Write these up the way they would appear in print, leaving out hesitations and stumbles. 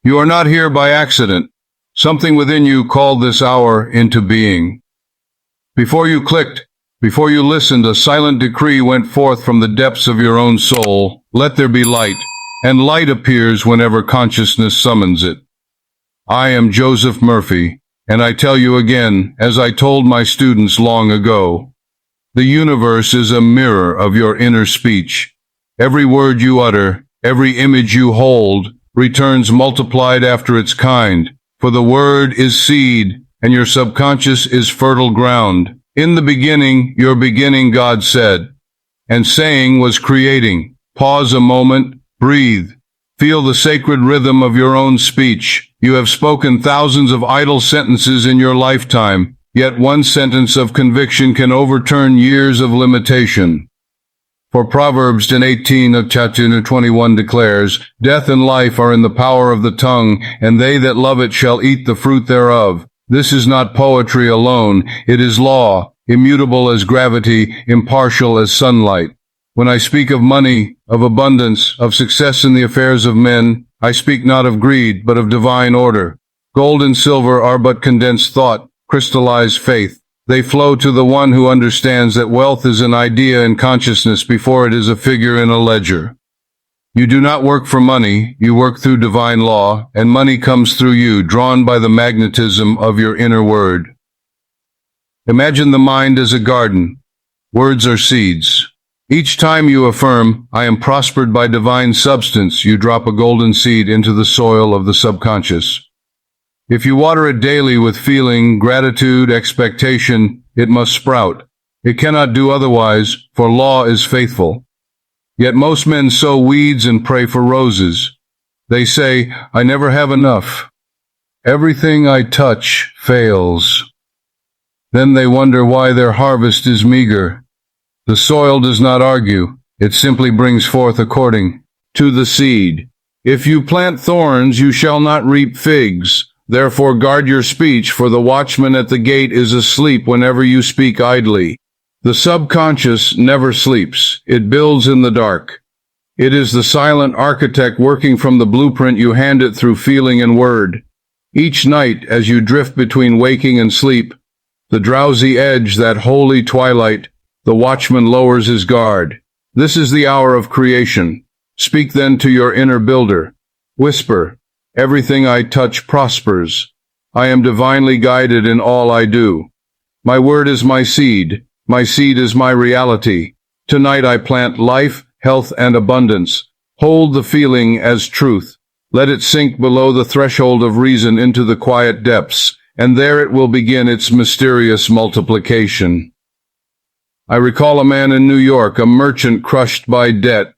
You are not here by accident. Something within you called this hour into being. Before you clicked, before you listened, a silent decree went forth from the depths of your own soul. Let there be light, and light appears whenever consciousness summons it. I am Joseph Murphy, and I tell you again, as I told my students long ago, the universe is a mirror of your inner speech. Every word you utter, every image you hold, returns multiplied after its kind, for the word is seed, and your subconscious is fertile ground. In the beginning, your beginning, God said, and saying was creating. Pause a moment, breathe. Feel the sacred rhythm of your own speech. You have spoken thousands of idle sentences in your lifetime, yet one sentence of conviction can overturn years of limitation. For Proverbs 18 of chapter 21 declares, Death and life are in the power of the tongue, and they that love it shall eat the fruit thereof. This is not poetry alone, it is law, immutable as gravity, impartial as sunlight. When I speak of money, of abundance, of success in the affairs of men, I speak not of greed, but of divine order. Gold and silver are but condensed thought, crystallized faith. They flow to the one who understands that wealth is an idea in consciousness before it is a figure in a ledger. You do not work for money, you work through divine law, and money comes through you, drawn by the magnetism of your inner word. Imagine the mind as a garden. Words are seeds. Each time you affirm, I am prospered by divine substance, you drop a golden seed into the soil of the subconscious. If you water it daily with feeling, gratitude, expectation, it must sprout. It cannot do otherwise, for law is faithful. Yet most men sow weeds and pray for roses. They say, I never have enough. Everything I touch fails. Then they wonder why their harvest is meager. The soil does not argue. It simply brings forth according to the seed. If you plant thorns, you shall not reap figs. Therefore guard your speech, for the watchman at the gate is asleep whenever you speak idly. The subconscious never sleeps. It builds in the dark. It is the silent architect working from the blueprint you hand it through feeling and word. Each night, as you drift between waking and sleep, the drowsy edge, that holy twilight, the watchman lowers his guard. This is the hour of creation. Speak then to your inner builder. Whisper, everything I touch prospers. I am divinely guided in all I do. My word is my seed. My seed is my reality. Tonight I plant life, health, and abundance. Hold the feeling as truth. Let it sink below the threshold of reason into the quiet depths, and there it will begin its mysterious multiplication. I recall a man in New York, a merchant crushed by debt.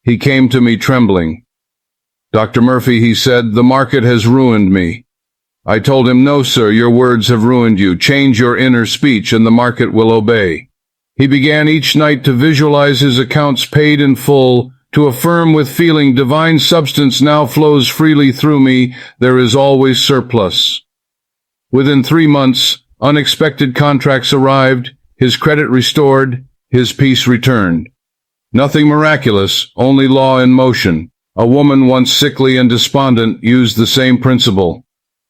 He came to me trembling. Dr. Murphy, he said, the market has ruined me. I told him, no, sir, your words have ruined you. Change your inner speech and the market will obey. He began each night to visualize his accounts paid in full, to affirm with feeling, divine substance now flows freely through me. There is always surplus. Within 3 months, unexpected contracts arrived, his credit restored, his peace returned. Nothing miraculous, only law in motion. A woman once sickly and despondent used the same principle.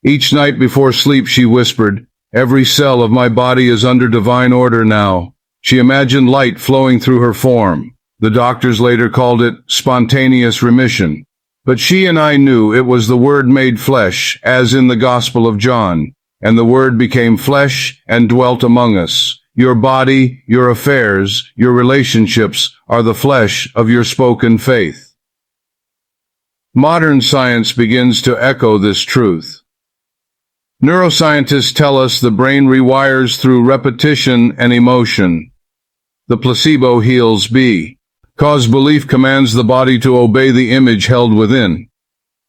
Each night before sleep she whispered, every cell of my body is under divine order now. She imagined light flowing through her form. The doctors later called it spontaneous remission. But she and I knew it was the Word made flesh, as in the Gospel of John. And the Word became flesh and dwelt among us. Your body, your affairs, your relationships are the flesh of your spoken faith. Modern science begins to echo this truth. Neuroscientists tell us the brain rewires through repetition and emotion. The placebo heals B. Cause belief commands the body to obey the image held within.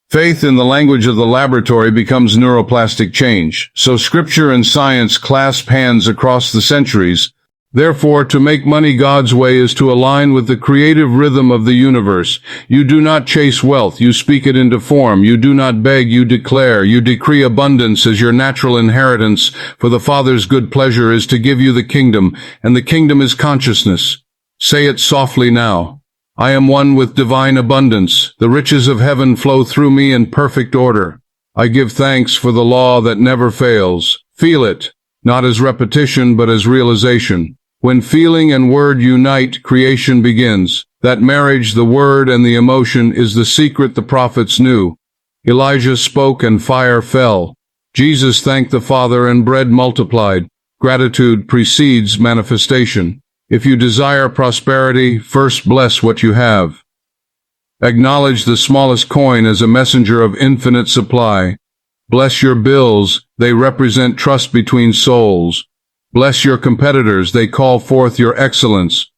Faith in the language of the laboratory becomes neuroplastic change. So scripture and science clasp hands across the centuries. Therefore, to make money God's way is to align with the creative rhythm of the universe. You do not chase wealth, you speak it into form. You do not beg, you declare. You decree abundance as your natural inheritance, for the Father's good pleasure is to give you the kingdom, and the kingdom is consciousness. Say it softly now. I am one with divine abundance. The riches of heaven flow through me in perfect order. I give thanks for the law that never fails. Feel it, not as repetition but as realization. When feeling and word unite, creation begins. That marriage, the word and the emotion, is the secret the prophets knew. Elijah spoke and fire fell. Jesus thanked the Father and bread multiplied. Gratitude precedes manifestation. If you desire prosperity, first bless what you have. Acknowledge the smallest coin as a messenger of infinite supply. Bless your bills, they represent trust between souls. Bless your competitors, they call forth your excellence.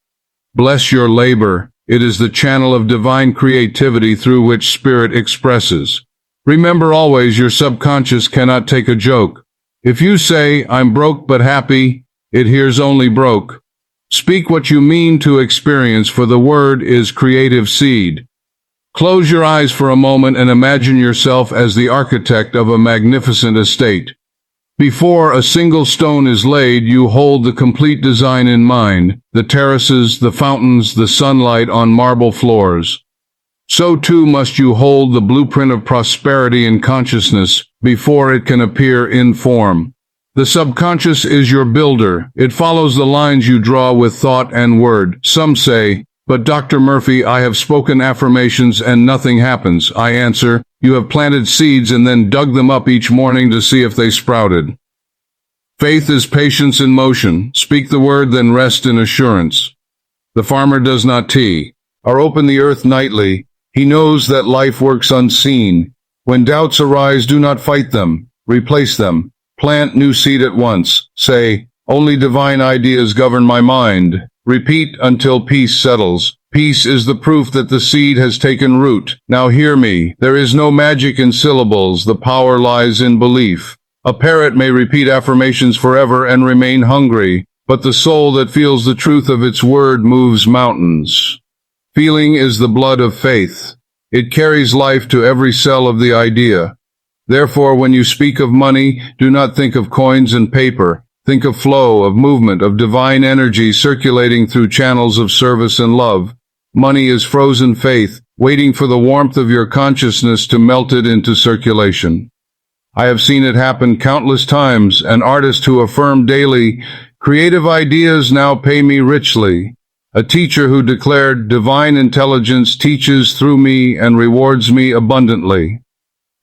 Bless your labor, it is the channel of divine creativity through which spirit expresses. Remember always, your subconscious cannot take a joke. If you say, I'm broke but happy, it hears only broke. Speak what you mean to experience, for the word is creative seed. Close your eyes for a moment and imagine yourself as the architect of a magnificent estate. Before a single stone is laid, you hold the complete design in mind, the terraces, the fountains, the sunlight on marble floors. So too must you hold the blueprint of prosperity in consciousness before it can appear in form. The subconscious is your builder. It follows the lines you draw with thought and word. Some say, but Dr. Murphy, I have spoken affirmations and nothing happens. I answer, you have planted seeds and then dug them up each morning to see if they sprouted. Faith is patience in motion. Speak the word, then rest in assurance. The farmer does not tea, or open the earth nightly. He knows that life works unseen. When doubts arise, do not fight them. Replace them. Plant new seed at once. Say, only divine ideas govern my mind. Repeat until peace settles. Peace is the proof that the seed has taken root. Now hear me. There is no magic in syllables. The power lies in belief. A parrot may repeat affirmations forever and remain hungry, but the soul that feels the truth of its word moves mountains. Feeling is the blood of faith. It carries life to every cell of the idea. Therefore, when you speak of money, do not think of coins and paper. Think of flow, of movement, of divine energy circulating through channels of service and love. Money is frozen faith, waiting for the warmth of your consciousness to melt it into circulation. I have seen it happen countless times. An artist who affirmed daily, creative ideas now pay me richly. A teacher who declared, divine intelligence teaches through me and rewards me abundantly.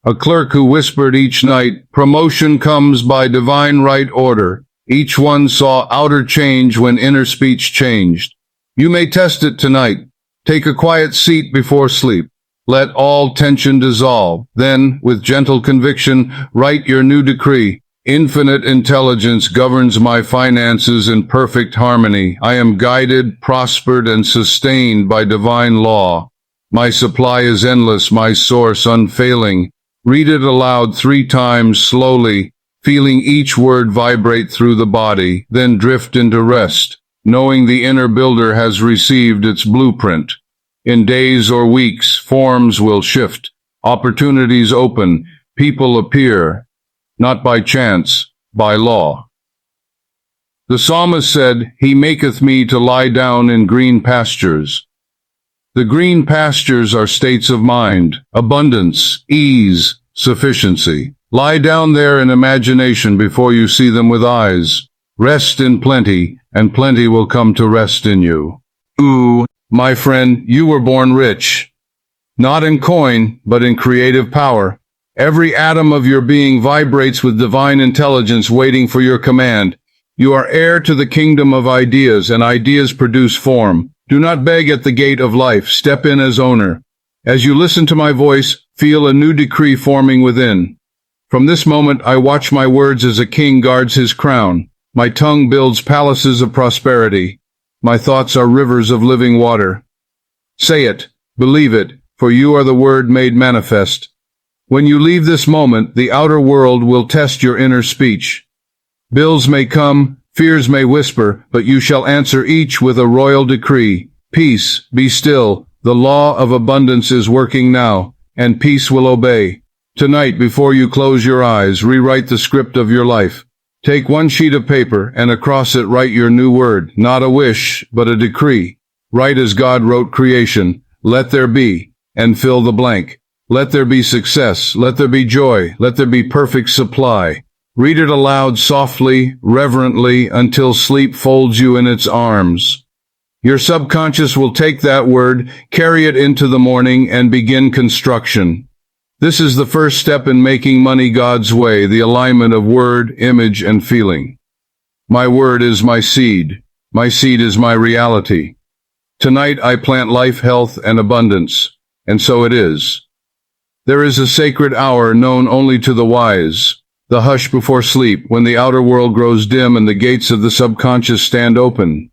A clerk who whispered each night, promotion comes by divine right order. Each one saw outer change when inner speech changed. You may test it tonight. Take a quiet seat before sleep. Let all tension dissolve. Then, with gentle conviction, write your new decree. Infinite intelligence governs my finances in perfect harmony. I am guided, prospered, and sustained by divine law. My supply is endless, my source unfailing. Read it aloud 3 times slowly, feeling each word vibrate through the body, then drift into rest, knowing the inner builder has received its blueprint. In days or weeks, forms will shift, opportunities open, people appear, not by chance, by law. The psalmist said, He maketh me to lie down in green pastures. The green pastures are states of mind, abundance, ease, sufficiency. Lie down there in imagination before you see them with eyes. Rest in plenty, and plenty will come to rest in you. Ooh, my friend, you were born rich. Not in coin, but in creative power. Every atom of your being vibrates with divine intelligence waiting for your command. You are heir to the kingdom of ideas, and ideas produce form. Do not beg at the gate of life. Step in as owner. As you listen to my voice, feel a new decree forming within. From this moment, I watch my words as a king guards his crown. My tongue builds palaces of prosperity. My thoughts are rivers of living water. Say it, believe it, for you are the word made manifest. When you leave this moment, the outer world will test your inner speech. Bills may come, fears may whisper, but you shall answer each with a royal decree. Peace, be still. The law of abundance is working now, and peace will obey. Tonight, before you close your eyes, rewrite the script of your life. Take one sheet of paper, and across it write your new word, not a wish, but a decree. Write as God wrote creation, let there be, and fill the blank. Let there be success, let there be joy, let there be perfect supply. Read it aloud softly, reverently, until sleep folds you in its arms. Your subconscious will take that word, carry it into the morning, and begin construction. This is the first step in making money God's way, the alignment of word, image, and feeling. My word is my seed. My seed is my reality. Tonight I plant life, health, and abundance. And so it is. There is a sacred hour known only to the wise, the hush before sleep, when the outer world grows dim and the gates of the subconscious stand open.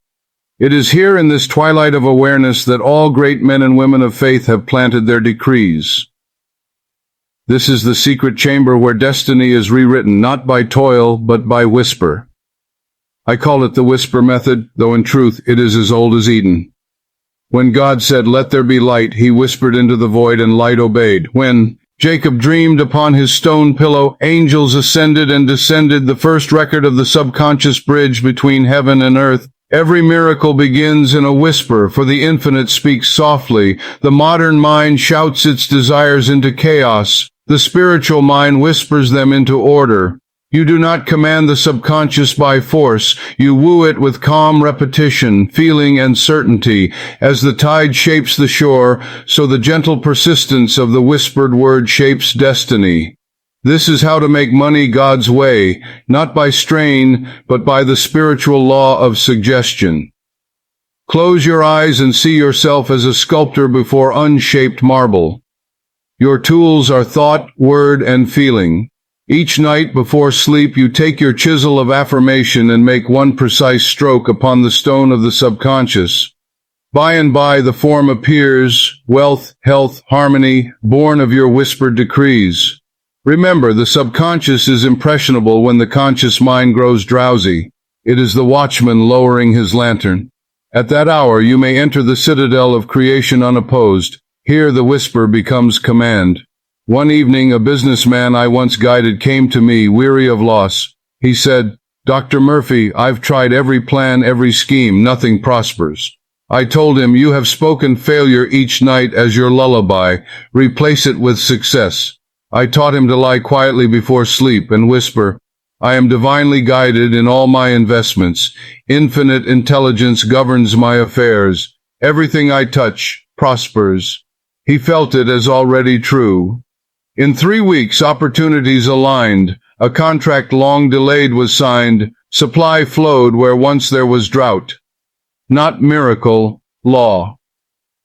It is here in this twilight of awareness that all great men and women of faith have planted their decrees. This is the secret chamber where destiny is rewritten, not by toil, but by whisper. I call it the whisper method, though in truth it is as old as Eden. When God said, "Let there be light," he whispered into the void and light obeyed. When Jacob dreamed upon his stone pillow, angels ascended and descended, the first record of the subconscious bridge between heaven and earth. Every miracle begins in a whisper, for the infinite speaks softly. The modern mind shouts its desires into chaos. The spiritual mind whispers them into order. You do not command the subconscious by force. You woo it with calm repetition, feeling, and certainty. As the tide shapes the shore, so the gentle persistence of the whispered word shapes destiny. This is how to make money God's way, not by strain, but by the spiritual law of suggestion. Close your eyes and see yourself as a sculptor before unshaped marble. Your tools are thought, word, and feeling. Each night before sleep you take your chisel of affirmation and make one precise stroke upon the stone of the subconscious. By and by the form appears, wealth, health, harmony, born of your whispered decrees. Remember, the subconscious is impressionable when the conscious mind grows drowsy. It is the watchman lowering his lantern. At that hour you may enter the citadel of creation unopposed. Here the whisper becomes command. One evening a businessman I once guided came to me, weary of loss. He said, "Dr. Murphy, I've tried every plan, every scheme, nothing prospers." I told him, "You have spoken failure each night as your lullaby. Replace it with success." I taught him to lie quietly before sleep and whisper, "I am divinely guided in all my investments. Infinite intelligence governs my affairs. Everything I touch prospers." He felt it as already true. In 3 weeks, opportunities aligned. A contract long delayed was signed. Supply flowed where once there was drought. Not miracle, law.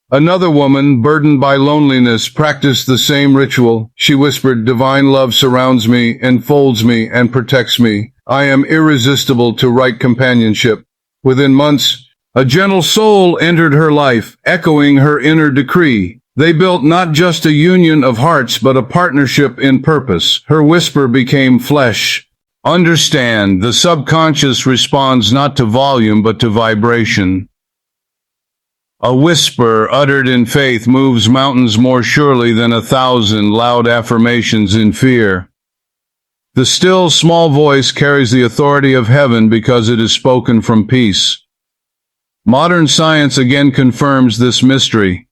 Another woman, burdened by loneliness, practiced the same ritual. She whispered, "Divine love surrounds me, enfolds me, and protects me. I am irresistible to right companionship." Within months, a gentle soul entered her life, echoing her inner decree. They built not just a union of hearts, but a partnership in purpose. Her whisper became flesh. Understand, the subconscious responds not to volume, but to vibration. A whisper uttered in faith moves mountains more surely than 1,000 loud affirmations in fear. The still, small voice carries the authority of heaven because it is spoken from peace. Modern science again confirms this mystery.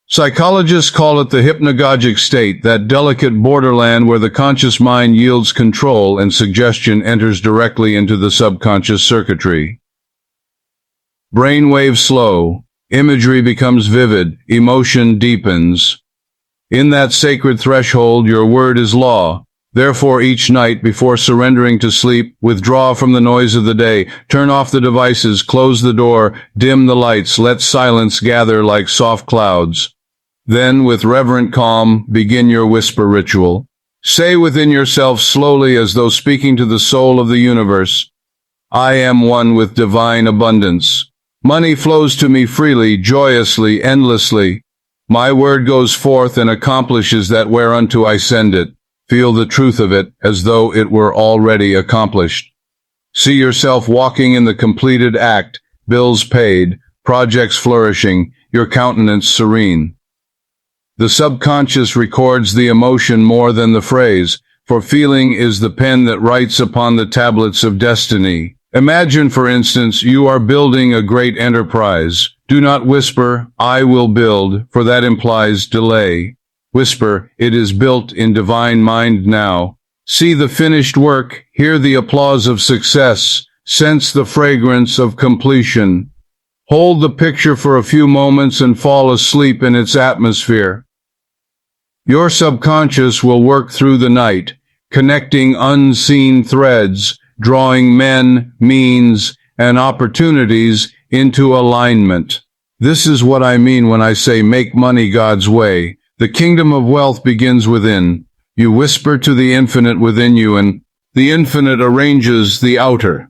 Psychologists call it the hypnagogic state, that delicate borderland where the conscious mind yields control and suggestion enters directly into the subconscious circuitry. Brain waves slow. Imagery becomes vivid, emotion deepens. In that sacred threshold, your word is law. Therefore, each night before surrendering to sleep, withdraw from the noise of the day, turn off the devices, close the door, dim the lights, let silence gather like soft clouds. Then, with reverent calm, begin your whisper ritual. Say within yourself slowly, as though speaking to the soul of the universe, "I am one with divine abundance. Money flows to me freely, joyously, endlessly. My word goes forth and accomplishes that whereunto I send it. Feel the truth of it as though it were already accomplished." See yourself walking in the completed act, bills paid, projects flourishing, your countenance serene. The subconscious records the emotion more than the phrase, for feeling is the pen that writes upon the tablets of destiny. Imagine, for instance, you are building a great enterprise. Do not whisper, "I will build," for that implies delay. Whisper, "It is built in divine mind now." See the finished work, hear the applause of success, sense the fragrance of completion. Hold the picture for a few moments and fall asleep in its atmosphere. Your subconscious will work through the night, connecting unseen threads, drawing men, means, and opportunities into alignment. This is what I mean when I say make money God's way. The kingdom of wealth begins within. You whisper to the infinite within you, and the infinite arranges the outer.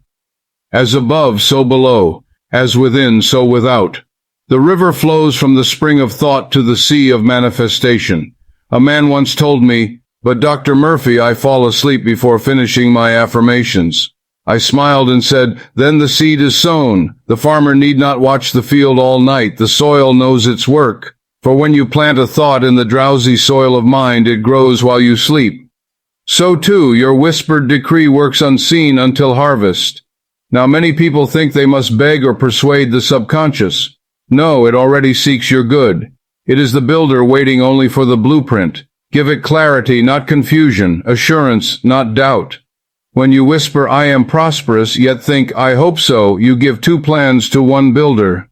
As above, so below. As within, so without. The river flows from the spring of thought to the sea of manifestation. A man once told me, "But Dr. Murphy, I fall asleep before finishing my affirmations." I smiled and said, "Then the seed is sown. The farmer need not watch the field all night. The soil knows its work. For when you plant a thought in the drowsy soil of mind, it grows while you sleep. So too, your whispered decree works unseen until harvest." Now many people think they must beg or persuade the subconscious. No, it already seeks your good. It is the builder waiting only for the blueprint. Give it clarity, not confusion, assurance, not doubt. When you whisper, "I am prosperous," yet think, "I hope so," you give two plans to one builder.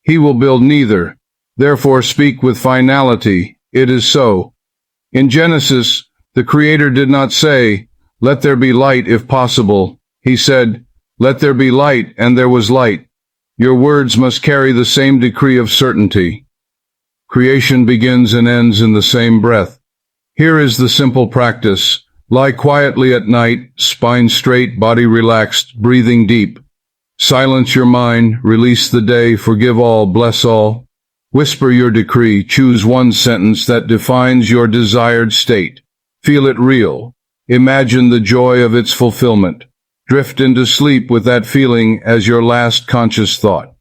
He will build neither. Therefore speak with finality. It is so. In Genesis, the Creator did not say, "Let there be light if possible." He said, "Let there be light," and there was light. Your words must carry the same decree of certainty. Creation begins and ends in the same breath. Here is the simple practice. Lie quietly at night, spine straight, body relaxed, breathing deep. Silence your mind, release the day, forgive all, bless all. Whisper your decree, choose one sentence that defines your desired state. Feel it real. Imagine the joy of its fulfillment. Drift into sleep with that feeling as your last conscious thought.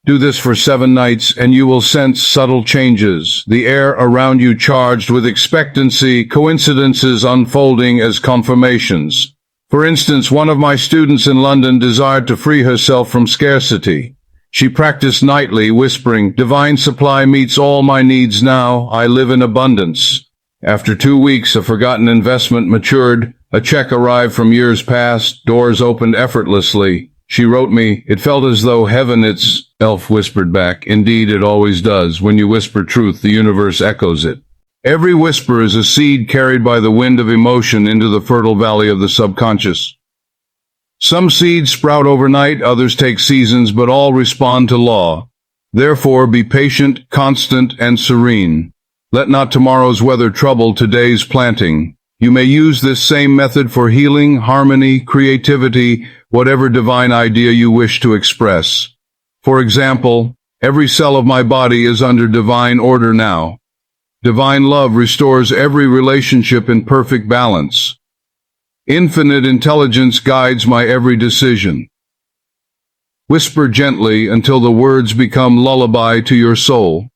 Do this for 7 nights and you will sense subtle changes, the air around you charged with expectancy, coincidences unfolding as confirmations. For instance, one of my students in London desired to free herself from scarcity. She practiced nightly, whispering, "Divine supply meets all my needs now. I live in abundance." After 2 weeks, a forgotten investment matured. A check arrived from years past. Doors opened effortlessly. She wrote me, "It felt as though heaven its..." Elf whispered back, "Indeed, it always does. When you whisper truth, the universe echoes it." Every whisper is a seed carried by the wind of emotion into the fertile valley of the subconscious. Some seeds sprout overnight, others take seasons, but all respond to law. Therefore, be patient, constant, and serene. Let not tomorrow's weather trouble today's planting. You may use this same method for healing, harmony, creativity, whatever divine idea you wish to express. For example, every cell of my body is under divine order now. Divine love restores every relationship in perfect balance. Infinite intelligence guides my every decision. Whisper gently until the words become lullaby to your soul.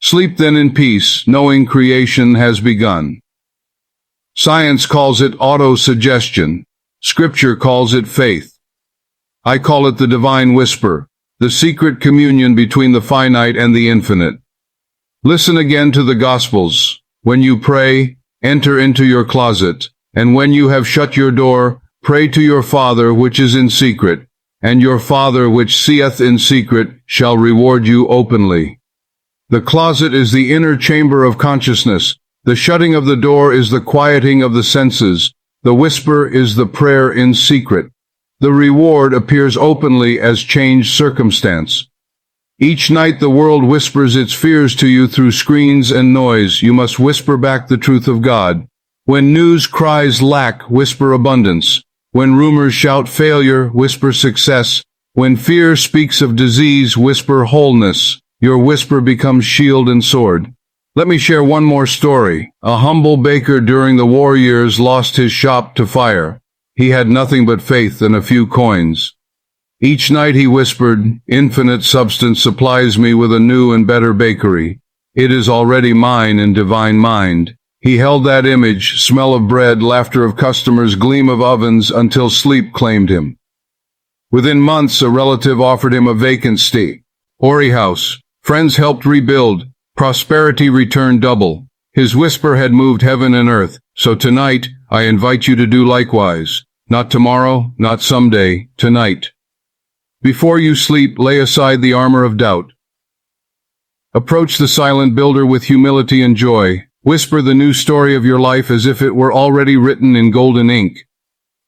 Sleep then in peace, knowing creation has begun. Science calls it auto-suggestion. Scripture calls it faith. I call it the divine whisper, the secret communion between the finite and the infinite. Listen again to the Gospels. When you pray, enter into your closet, and when you have shut your door, pray to your Father which is in secret, and your Father which seeth in secret shall reward you openly. The closet is the inner chamber of consciousness. The shutting of the door is the quieting of the senses. The whisper is the prayer in secret. The reward appears openly as changed circumstance. Each night the world whispers its fears to you through screens and noise. You must whisper back the truth of God. When news cries lack, whisper abundance. When rumors shout failure, whisper success. When fear speaks of disease, whisper wholeness. Your whisper becomes shield and sword. Let me share one more story. A humble baker during the war years lost his shop to fire. He had nothing but faith and a few coins. Each night he whispered, "Infinite substance supplies me with a new and better bakery. It is already mine in divine mind." He held that image, smell of bread, laughter of customers, gleam of ovens, until sleep claimed him. Within months, a relative offered him a vacancy. Ori house. Friends helped rebuild. Prosperity returned double. His whisper had moved heaven and earth. So tonight, I invite you to do likewise. Not tomorrow, not someday, tonight. Before you sleep, lay aside the armor of doubt. Approach the silent builder with humility and joy. Whisper the new story of your life as if it were already written in golden ink.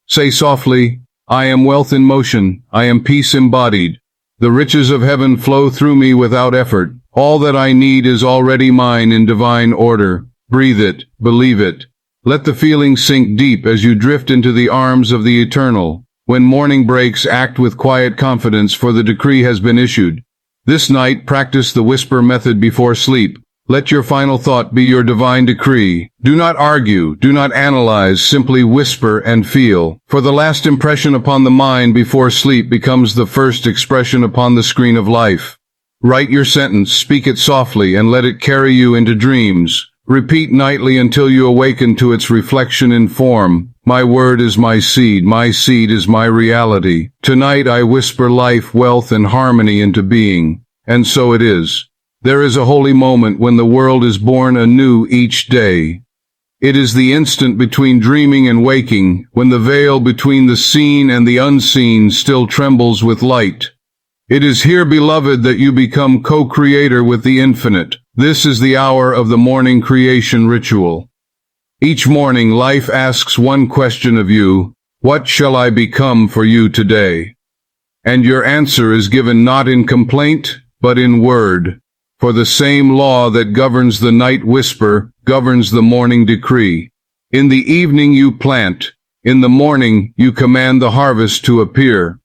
Say softly, I am wealth in motion, I am peace embodied. The riches of heaven flow through me without effort. All that I need is already mine in divine order. Breathe it, believe it. Let the feeling sink deep as you drift into the arms of the eternal. When morning breaks, act with quiet confidence, for the decree has been issued. This night, practice the whisper method before sleep. Let your final thought be your divine decree. Do not argue, do not analyze, simply whisper and feel. For the last impression upon the mind before sleep becomes the first expression upon the screen of life. Write your sentence, speak it softly, and let it carry you into dreams. Repeat nightly until you awaken to its reflection in form. My word is my seed is my reality. Tonight I whisper life, wealth, and harmony into being. And so it is. There is a holy moment when the world is born anew each day. It is the instant between dreaming and waking, when the veil between the seen and the unseen still trembles with light. It is here, beloved, that you become co-creator with the infinite. This is the hour of the morning creation ritual. Each morning, life asks one question of you: what shall I become for you today? And your answer is given not in complaint, but in word. For the same law that governs the night whisper governs the morning decree. In the evening you plant. In the morning you command the harvest to appear.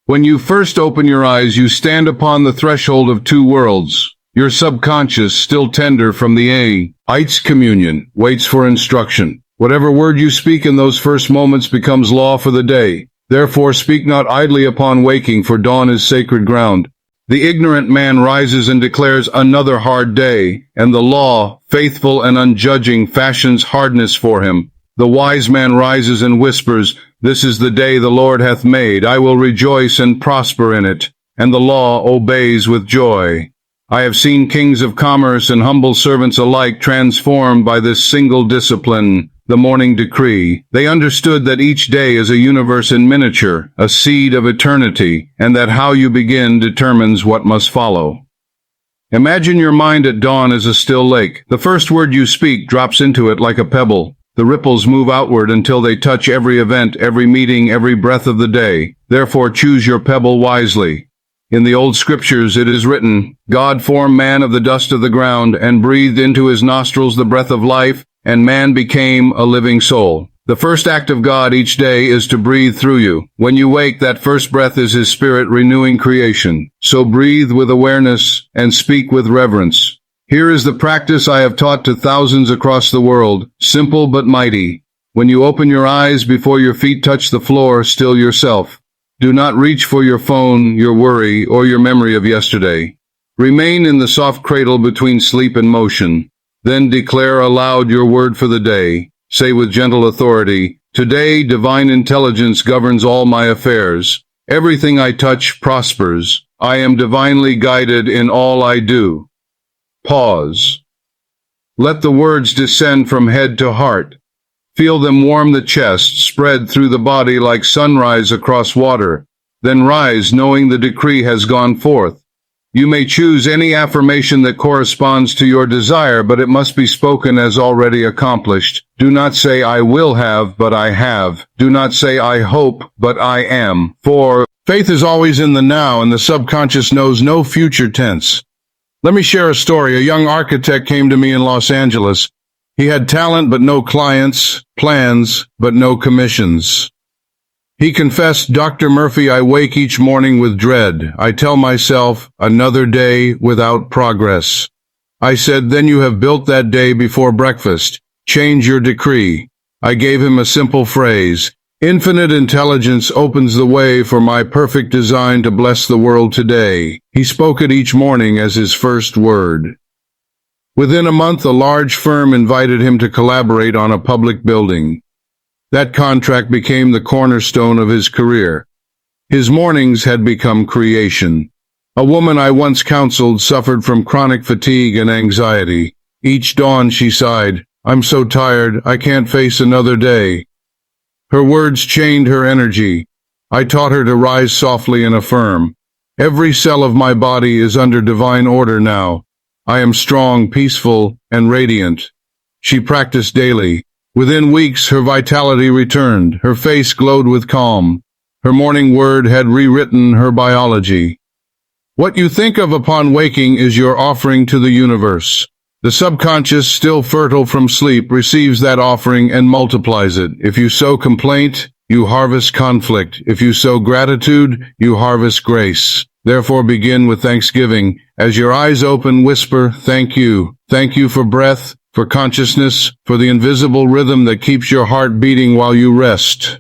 When you first open your eyes, you stand upon the threshold of two worlds. Your subconscious, still tender from the Ites communion, waits for instruction. Whatever word you speak in those first moments becomes law for the day. Therefore speak not idly upon waking, for dawn is sacred ground. The ignorant man rises and declares another hard day, and the law, faithful and unjudging, fashions hardness for him. The wise man rises and whispers, this is the day the Lord hath made. I will rejoice and prosper in it. And the law obeys with joy. I have seen kings of commerce and humble servants alike transformed by this single discipline, the morning decree. They understood that each day is a universe in miniature, a seed of eternity, and that how you begin determines what must follow. Imagine your mind at dawn as a still lake. The first word you speak drops into it like a pebble. The ripples move outward until they touch every event, every meeting, every breath of the day. Therefore choose your pebble wisely. In the old scriptures it is written, God formed man of the dust of the ground and breathed into his nostrils the breath of life, and man became a living soul. The first act of God each day is to breathe through you. When you wake, that first breath is his spirit renewing creation. So breathe with awareness and speak with reverence. Here is the practice I have taught to thousands across the world, simple but mighty. When you open your eyes, before your feet touch the floor, still yourself. Do not reach for your phone, your worry, or your memory of yesterday. Remain in the soft cradle between sleep and motion. Then declare aloud your word for the day. Say with gentle authority, today divine intelligence governs all my affairs. Everything I touch prospers. I am divinely guided in all I do. Pause. Let the words descend from head to heart. Feel them warm the chest, spread through the body like sunrise across water. Then rise, knowing the decree has gone forth. You may choose any affirmation that corresponds to your desire, but it must be spoken as already accomplished. Do not say, I will have, but I have. Do not say, I hope, but I am. For faith is always in the now, and the subconscious knows no future tense. Let me share a story. A young architect came to me in Los Angeles. He had talent but no clients, plans but no commissions. He confessed, Dr. Murphy, I wake each morning with dread. I tell myself, another day without progress. I said, then you have built that day before breakfast. Change your decree. I gave him a simple phrase. Infinite intelligence opens the way for my perfect design to bless the world today. He spoke it each morning as his first word. Within a month, a large firm invited him to collaborate on a public building. That contract became the cornerstone of his career. His mornings had become creation. A woman I once counseled suffered from chronic fatigue and anxiety. Each dawn she sighed, "I'm so tired, I can't face another day." Her words chained her energy. I taught her to rise softly and affirm, "Every cell of my body is under divine order now. I am strong, peaceful, and radiant." She practiced daily. Within weeks, her vitality returned. Her face glowed with calm. Her morning word had rewritten her biology. What you think of upon waking is your offering to the universe. The subconscious, still fertile from sleep, receives that offering and multiplies it. If you sow complaint, you harvest conflict. If you sow gratitude, you harvest grace. Therefore begin with thanksgiving. As your eyes open, whisper, "Thank you. Thank you for breath, for consciousness, for the invisible rhythm that keeps your heart beating while you rest."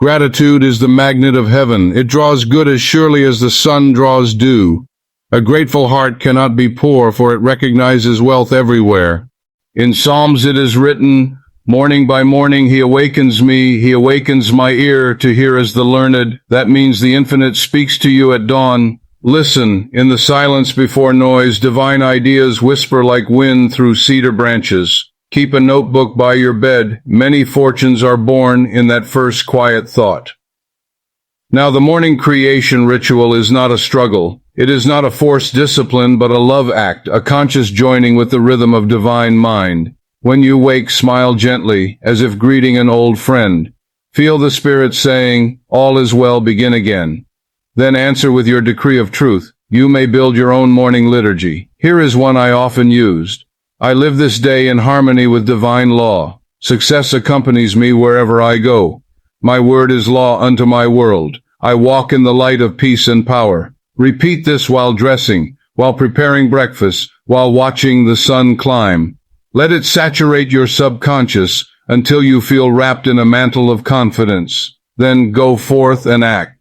Gratitude is the magnet of heaven. It draws good as surely as the sun draws dew. A grateful heart cannot be poor, for it recognizes wealth everywhere. In Psalms it is written, "Morning by morning he awakens me, he awakens my ear to hear as the learned." That means the infinite speaks to you at dawn. Listen, in the silence before noise, divine ideas whisper like wind through cedar branches. Keep a notebook by your bed. Many fortunes are born in that first quiet thought. Now, the morning creation ritual is not a struggle. It is not a forced discipline, but a love act, a conscious joining with the rhythm of divine mind. When you wake, smile gently, as if greeting an old friend. Feel the Spirit saying, "All is well, begin again." Then answer with your decree of truth. You may build your own morning liturgy. Here is one I often used. I live this day in harmony with divine law. Success accompanies me wherever I go. My word is law unto my world. I walk in the light of peace and power. Repeat this while dressing, while preparing breakfast, while watching the sun climb. Let it saturate your subconscious until you feel wrapped in a mantle of confidence. Then go forth and act.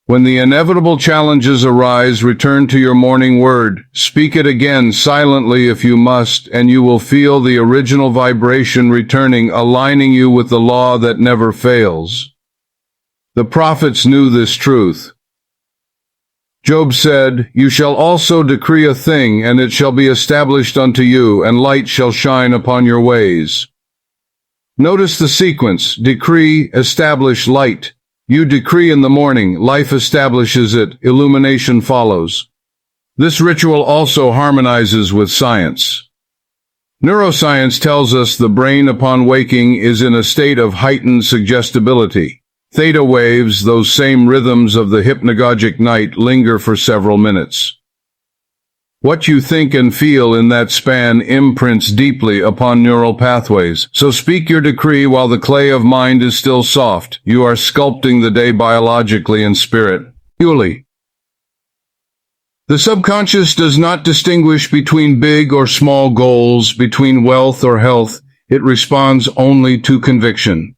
When the inevitable challenges arise, return to your morning word. Speak it again silently if you must, and you will feel the original vibration returning, aligning you with the law that never fails. The prophets knew this truth. Job said, "You shall also decree a thing, and it shall be established unto you, and light shall shine upon your ways." Notice the sequence: decree, establish, light. You decree in the morning, life establishes it, illumination follows. This ritual also harmonizes with science. Neuroscience tells us the brain upon waking is in a state of heightened suggestibility. Theta waves, those same rhythms of the hypnagogic night, linger for several minutes. What you think and feel in that span imprints deeply upon neural pathways. So speak your decree while the clay of mind is still soft. You are sculpting the day biologically and spirit. Purely. The subconscious does not distinguish between big or small goals, between wealth or health. It responds only to conviction.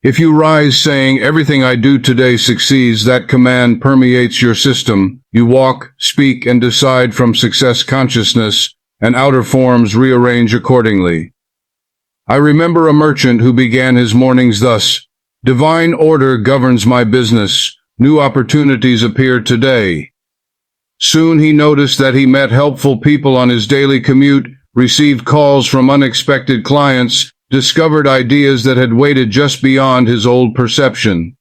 If you rise saying, "Everything I do today succeeds," that command permeates your system. You walk, speak, and decide from success consciousness, and outer forms rearrange accordingly. I remember a merchant who began his mornings thus: "Divine order governs my business. New opportunities appear today." Soon he noticed that he met helpful people on his daily commute, received calls from unexpected clients, discovered ideas that had waited just beyond his old perception.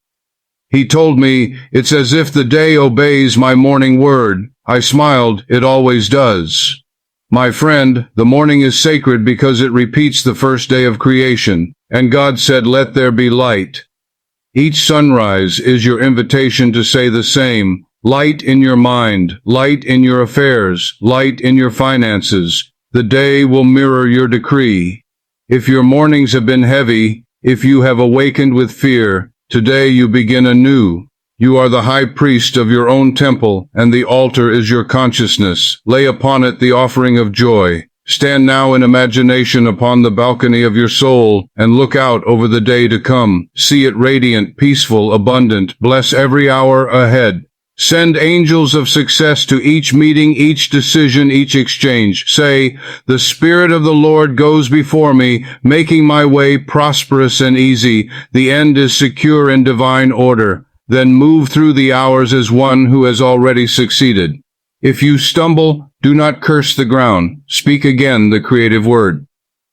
He told me, "It's as if the day obeys my morning word." I smiled. It always does. My friend, the morning is sacred because it repeats the first day of creation, and God said, "Let there be light." Each sunrise is your invitation to say the same. Light in your mind, light in your affairs, light in your finances. The day will mirror your decree. If your mornings have been heavy, if you have awakened with fear, today you begin anew. You are the high priest of your own temple, and the altar is your consciousness. Lay upon it the offering of joy. Stand now in imagination upon the balcony of your soul, and look out over the day to come. See it radiant, peaceful, abundant. Bless every hour ahead. Send angels of success to each meeting, each decision, each exchange. Say, "The Spirit of the Lord goes before me, making my way prosperous and easy. The end is secure in divine order." Then move through the hours as one who has already succeeded. If you stumble, do not curse the ground. Speak again the creative word.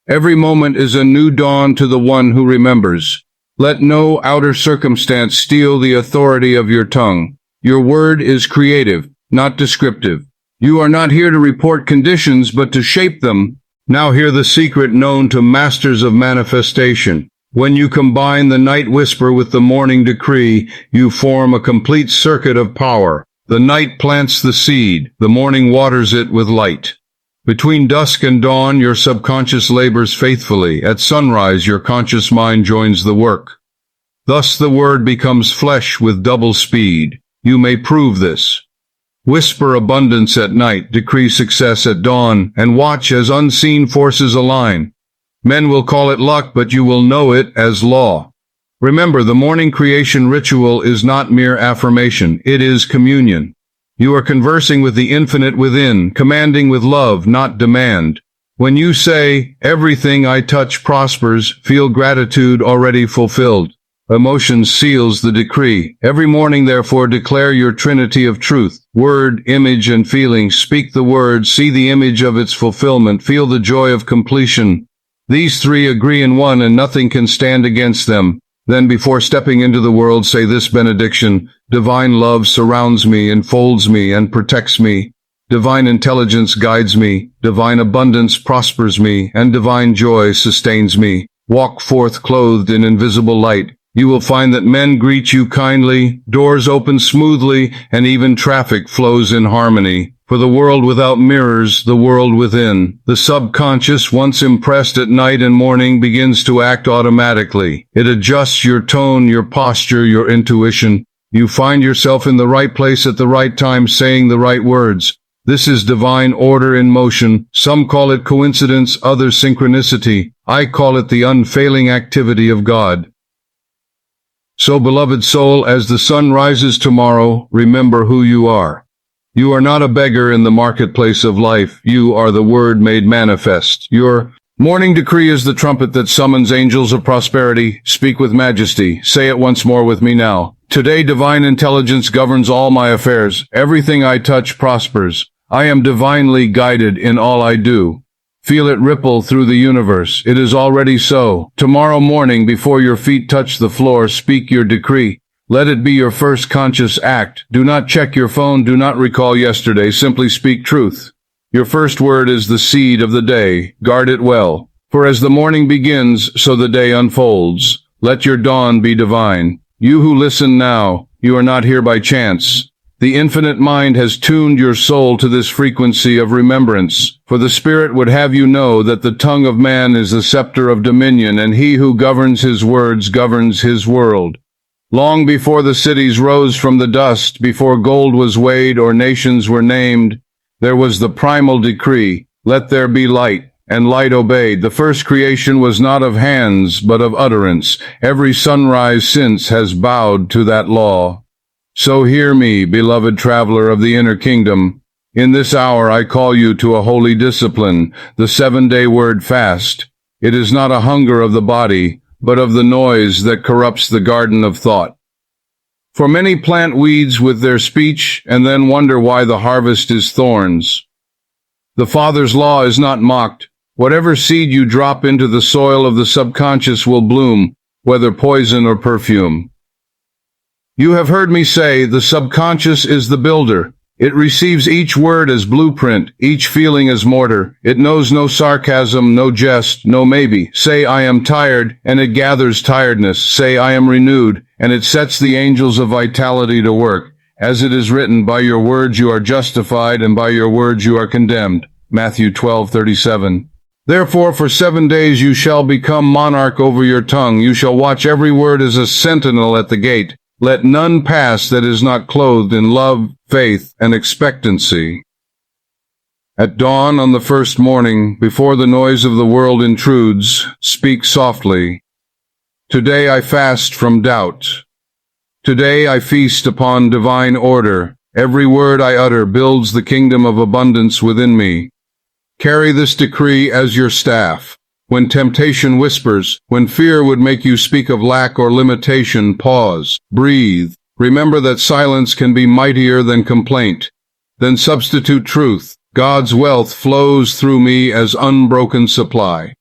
Every moment is a new dawn to the one who remembers. Let no outer circumstance steal the authority of your tongue. Your word is creative, not descriptive. You are not here to report conditions, but to shape them. Now hear the secret known to masters of manifestation. When you combine the night whisper with the morning decree, you form a complete circuit of power. The night plants the seed, the morning waters it with light. Between dusk and dawn, your subconscious labors faithfully. At sunrise, your conscious mind joins the work. Thus the word becomes flesh with double speed. You may prove this. Whisper abundance at night, decree success at dawn, and watch as unseen forces align. Men will call it luck, but you will know it as law. Remember, the morning creation ritual is not mere affirmation, it is communion. You are conversing with the infinite within, commanding with love, not demand. When you say, "Everything I touch prospers," feel gratitude already fulfilled. Emotion seals the decree. Every morning, therefore, declare your trinity of truth. Word, image, and feeling. Speak the word, see the image of its fulfillment, feel the joy of completion. These three agree in one, and nothing can stand against them. Then, before stepping into the world, say this benediction: Divine love surrounds me, enfolds me, and protects me. Divine intelligence guides me. Divine abundance prospers me, and divine joy sustains me. Walk forth clothed in invisible light. You will find that men greet you kindly, doors open smoothly, and even traffic flows in harmony. For the world without mirrors, the world within. The subconscious, once impressed at night and morning, begins to act automatically. It adjusts your tone, your posture, your intuition. You find yourself in the right place at the right time, saying the right words. This is divine order in motion. Some call it coincidence, others synchronicity. I call it the unfailing activity of God. So, beloved soul, as the sun rises tomorrow, remember who you are. You are not a beggar in the marketplace of life. You are the Word made manifest. Your morning decree is the trumpet that summons angels of prosperity. Speak with majesty. Say it once more with me now. Today, divine intelligence governs all my affairs. Everything I touch prospers. I am divinely guided in all I do. Feel it ripple through the universe. It is already so. Tomorrow morning, before your feet touch the floor, speak your decree. Let it be your first conscious act. Do not check your phone. Do not recall yesterday. Simply speak truth. Your first word is the seed of the day. Guard it well. For as the morning begins, so the day unfolds. Let your dawn be divine. You who listen now, you are not here by chance. The infinite mind has tuned your soul to this frequency of remembrance, for the Spirit would have you know that the tongue of man is the scepter of dominion, and he who governs his words governs his world. Long before the cities rose from the dust, before gold was weighed or nations were named, there was the primal decree, let there be light, and light obeyed. The first creation was not of hands, but of utterance. Every sunrise since has bowed to that law. So hear me, beloved traveler of the inner kingdom. In this hour I call you to a holy discipline, the 7-day word fast. It is not a hunger of the body, but of the noise that corrupts the garden of thought. For many plant weeds with their speech and then wonder why the harvest is thorns. The Father's law is not mocked. Whatever seed you drop into the soil of the subconscious will bloom, whether poison or perfume. You have heard me say, the subconscious is the builder. It receives each word as blueprint, each feeling as mortar. It knows no sarcasm, no jest, no maybe. Say, I am tired, and it gathers tiredness. Say, I am renewed, and it sets the angels of vitality to work. As it is written, by your words you are justified, and by your words you are condemned. Matthew 12:37. Therefore, for 7 days you shall become monarch over your tongue. You shall watch every word as a sentinel at the gate. Let none pass that is not clothed in love, faith, and expectancy. At dawn on the first morning, before the noise of the world intrudes, speak softly. Today I fast from doubt. Today I feast upon divine order. Every word I utter builds the kingdom of abundance within me. Carry this decree as your staff. When temptation whispers, when fear would make you speak of lack or limitation, pause, breathe, Remember that silence can be mightier than complaint. Then substitute truth. God's wealth flows through me as unbroken supply.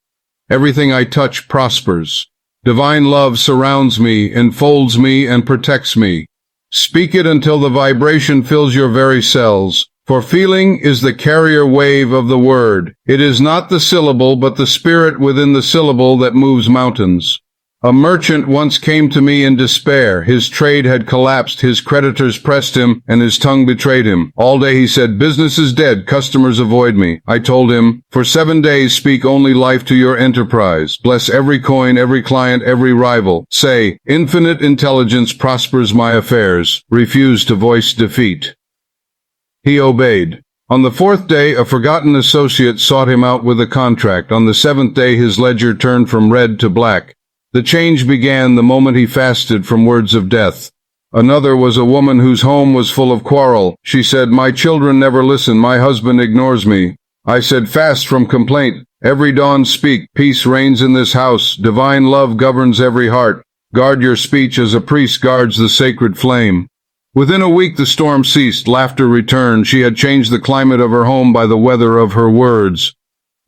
Everything I touch prospers. Divine love surrounds me, enfolds me, and protects me. Speak it until the vibration fills your very cells. For feeling is the carrier wave of the word. It is not the syllable, but the spirit within the syllable that moves mountains. A merchant once came to me in despair. His trade had collapsed, his creditors pressed him, and his tongue betrayed him. All day he said, "Business is dead, customers avoid me." I told him, "For 7 days speak only life to your enterprise. Bless every coin, every client, every rival. Say, infinite intelligence prospers my affairs. Refuse to voice defeat." He obeyed. On the 4th day, a forgotten associate sought him out with a contract. On the 7th day, his ledger turned from red to black. The change began the moment he fasted from words of death. Another was a woman whose home was full of quarrel. She said, "My children never listen. My husband ignores me." I said, "Fast from complaint. Every dawn speak. Peace reigns in this house. Divine love governs every heart. Guard your speech as a priest guards the sacred flame." Within a week the storm ceased. Laughter returned. She had changed the climate of her home by the weather of her words.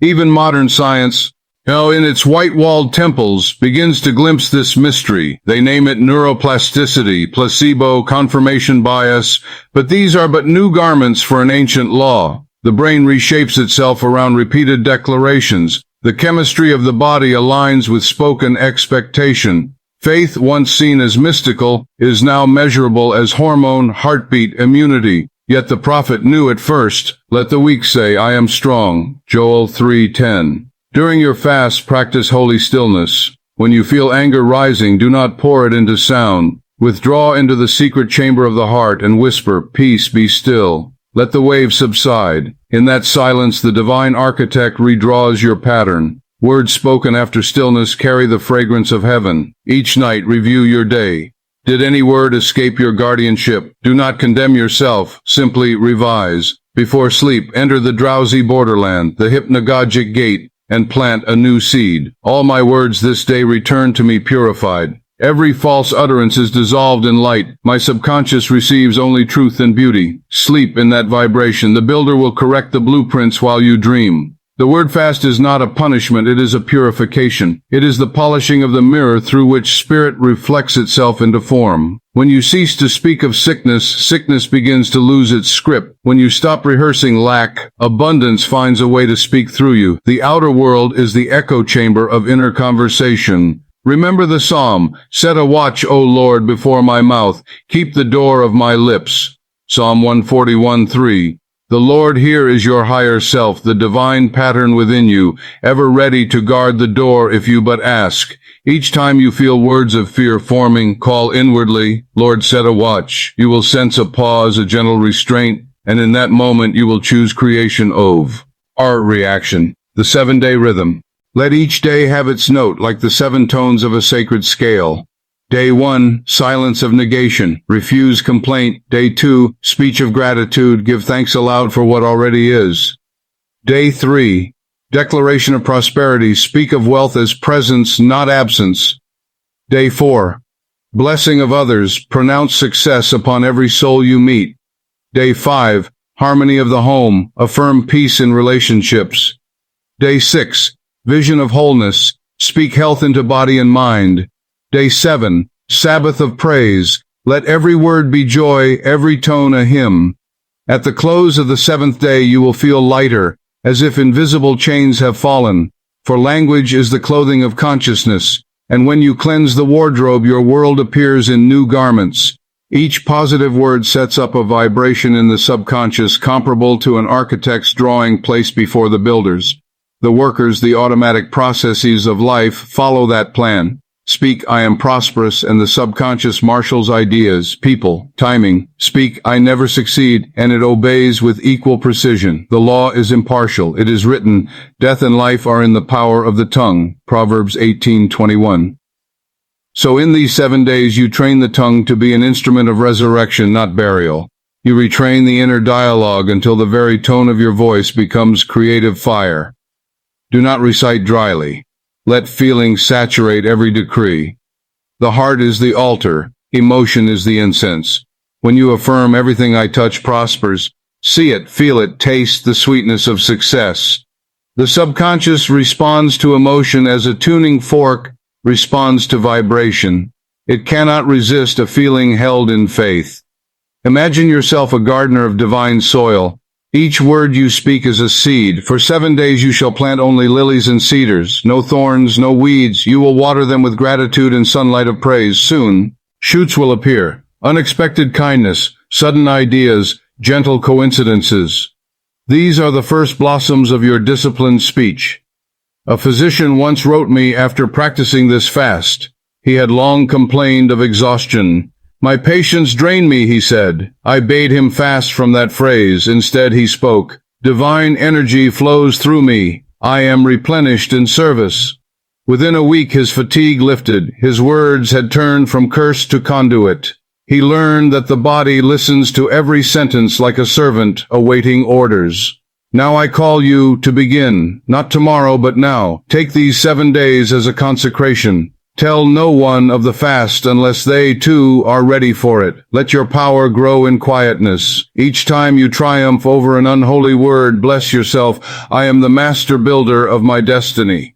Even modern science, in its white-walled temples, begins to glimpse this mystery. They name it neuroplasticity, placebo, confirmation bias, but these are but new garments for an ancient law. The brain reshapes itself around repeated declarations. The chemistry of the body aligns with spoken expectation. Faith, once seen as mystical, is now measurable as hormone, heartbeat, immunity. Yet the prophet knew it first. Let the weak say, "I am strong." Joel 3:10. During your fast, practice holy stillness. When you feel anger rising, do not pour it into sound. Withdraw into the secret chamber of the heart and whisper, "Peace, be still." Let the waves subside. In that silence, the divine architect redraws your pattern. Words spoken after stillness carry the fragrance of heaven. Each night, review your day. Did any word escape your guardianship? Do not condemn yourself. Simply revise. Before sleep, enter the drowsy borderland, the hypnagogic gate, and plant a new seed. All my words this day return to me purified. Every false utterance is dissolved in light. My subconscious receives only truth and beauty. Sleep in that vibration. The builder will correct the blueprints while you dream. The word fast is not a punishment, it is a purification. It is the polishing of the mirror through which spirit reflects itself into form. When you cease to speak of sickness, sickness begins to lose its script. When you stop rehearsing lack, abundance finds a way to speak through you. The outer world is the echo chamber of inner conversation. Remember the psalm, "Set a watch, O Lord, before my mouth. Keep the door of my lips." Psalm 141:3. The Lord here is your higher self, the divine pattern within you, ever ready to guard the door if you but ask. Each time you feel words of fear forming, call inwardly, "Lord, set a watch." You will sense a pause, a gentle restraint, and in that moment you will choose creation ov. Our reaction, the 7-day rhythm. Let each day have its note, like the 7 tones of a sacred scale. Day 1, silence of negation. Refuse complaint. Day 2, speech of gratitude. Give thanks aloud for what already is. Day 3, declaration of prosperity. Speak of wealth as presence, not absence. Day 4, blessing of others. Pronounce success upon every soul you meet. Day 5, harmony of the home. Affirm peace in relationships. Day 6, vision of wholeness. Speak health into body and mind. Day 7, Sabbath of praise. Let every word be joy, every tone a hymn. At the close of the 7th day you will feel lighter, as if invisible chains have fallen. For language is the clothing of consciousness, and when you cleanse the wardrobe your world appears in new garments. Each positive word sets up a vibration in the subconscious comparable to an architect's drawing placed before the builders. The workers, the automatic processes of life, follow that plan. Speak, "I am prosperous," and the subconscious marshals ideas, people, timing. Speak, "I never succeed," and it obeys with equal precision. The law is impartial. It is written, "Death and life are in the power of the tongue." Proverbs 18:21. So in these 7 days you train the tongue to be an instrument of resurrection, not burial. You retrain the inner dialogue until the very tone of your voice becomes creative fire. Do not recite dryly. Let feeling saturate every decree. The heart is the altar. Emotion is the incense. When you affirm everything I touch prospers, see it, feel it, taste the sweetness of success. The subconscious responds to emotion as a tuning fork responds to vibration. It cannot resist a feeling held in faith. Imagine yourself a gardener of divine soil. Each word you speak is a seed. For 7 days you shall plant only lilies and cedars, no thorns, no weeds. You will water them with gratitude and sunlight of praise. Soon, shoots will appear. Unexpected kindness, sudden ideas, gentle coincidences. These are the first blossoms of your disciplined speech. A physician once wrote me after practicing this fast. He had long complained of exhaustion. My patience drain me, he said. I bade him fast from that phrase. Instead he spoke, divine energy flows through me. I am replenished in service. Within a week his fatigue lifted. His words had turned from curse to conduit. He learned that the body listens to every sentence like a servant awaiting orders. Now I call you to begin, not tomorrow but now. Take these 7 days as a consecration. Tell no one of the fast unless they, too, are ready for it. Let your power grow in quietness. Each time you triumph over an unholy word, bless yourself. I am the master builder of my destiny.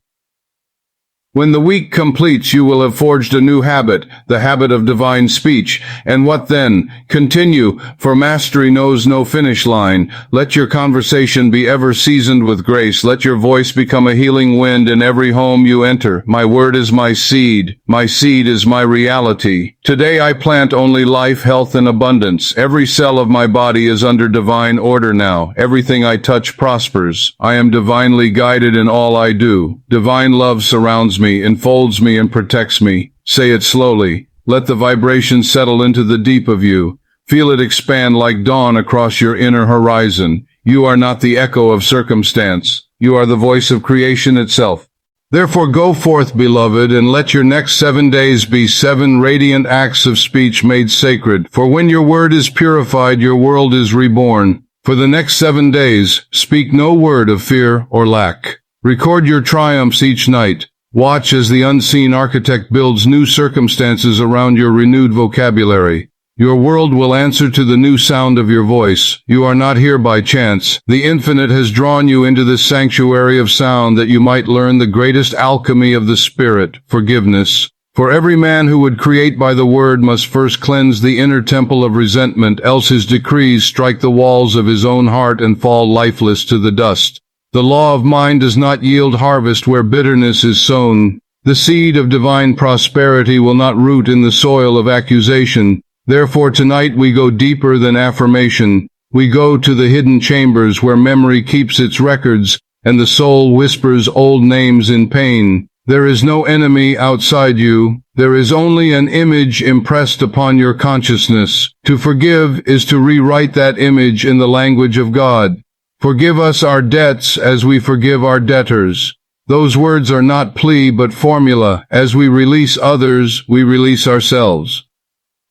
When the week completes, you will have forged a new habit, the habit of divine speech. And what then? Continue, for mastery knows no finish line. Let your conversation be ever seasoned with grace. Let your voice become a healing wind in every home you enter. My word is my seed. My seed is my reality. Today I plant only life, health, and abundance. Every cell of my body is under divine order now. Everything I touch prospers. I am divinely guided in all I do. Divine love surrounds me, enfolds me, and protects me. Say it slowly. Let the vibration settle into the deep of you. Feel it expand like dawn across your inner horizon. You are not the echo of circumstance. You are the voice of creation itself. Therefore go forth, beloved, and let your next 7 days be 7 radiant acts of speech made sacred. For when your word is purified, your world is reborn. For the next 7 days, speak no word of fear or lack. Record your triumphs each night. Watch as the unseen architect builds new circumstances around your renewed vocabulary. Your world will answer to the new sound of your voice. You are not here by chance. The infinite has drawn you into this sanctuary of sound that you might learn the greatest alchemy of the spirit, forgiveness. For every man who would create by the word must first cleanse the inner temple of resentment, else his decrees strike the walls of his own heart and fall lifeless to the dust. The law of mind does not yield harvest where bitterness is sown. The seed of divine prosperity will not root in the soil of accusation. Therefore tonight we go deeper than affirmation. We go to the hidden chambers where memory keeps its records and the soul whispers old names in pain. There is no enemy outside you. There is only an image impressed upon your consciousness. To forgive is to rewrite that image in the language of God. Forgive us our debts as we forgive our debtors. Those words are not plea but formula. As we release others, we release ourselves.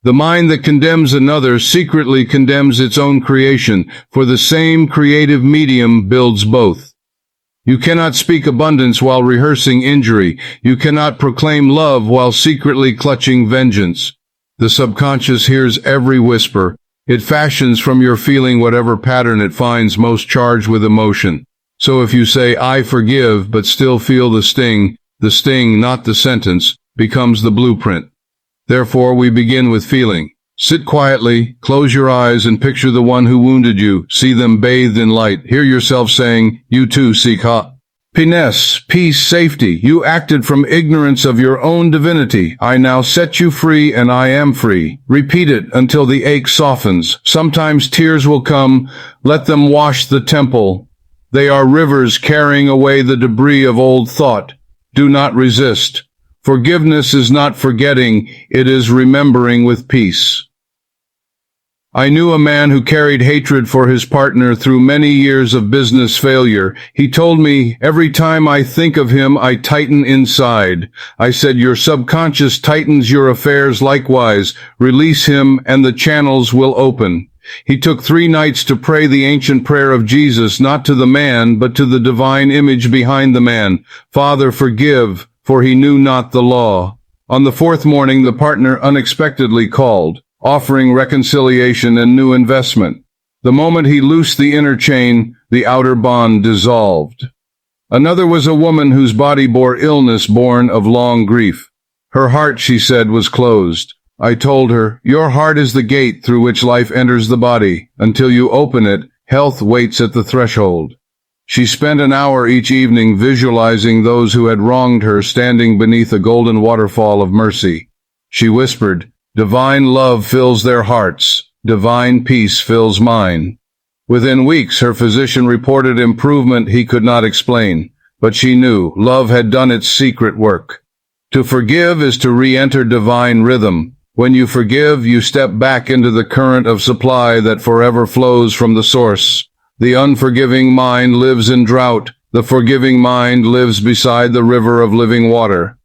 The mind that condemns another secretly condemns its own creation, for the same creative medium builds both. You cannot speak abundance while rehearsing injury. You cannot proclaim love while secretly clutching vengeance. The subconscious hears every whisper. It fashions from your feeling whatever pattern it finds most charged with emotion. So if you say, I forgive, but still feel the sting, not the sentence, becomes the blueprint. Therefore, we begin with feeling. Sit quietly, close your eyes, and picture the one who wounded you. See them bathed in light. Hear yourself saying, you too seek happiness, peace, safety. You acted from ignorance of your own divinity. I now set you free, and I am free. Repeat it until the ache softens. Sometimes tears will come. Let them wash the temple. They are rivers carrying away the debris of old thought. Do not resist. Forgiveness is not forgetting, it is remembering with peace. I knew a man who carried hatred for his partner through many years of business failure. He told me, every time I think of him, I tighten inside. I said, your subconscious tightens your affairs likewise. Release him and the channels will open. He took 3 nights to pray the ancient prayer of Jesus, not to the man, but to the divine image behind the man. Father, forgive, for he knew not the law. On the fourth morning, the partner unexpectedly called, offering reconciliation and new investment. The moment he loosed the inner chain, the outer bond dissolved. Another was a woman whose body bore illness born of long grief. Her heart, she said, was closed. I told her, "Your heart is the gate through which life enters the body. Until you open it, health waits at the threshold." She spent an hour each evening visualizing those who had wronged her standing beneath a golden waterfall of mercy. She whispered, "Divine love fills their hearts. Divine peace fills mine." Within weeks, her physician reported improvement he could not explain, but she knew love had done its secret work. To forgive is to re-enter divine rhythm. When you forgive, you step back into the current of supply that forever flows from the source. The unforgiving mind lives in drought. The forgiving mind lives beside the river of living water.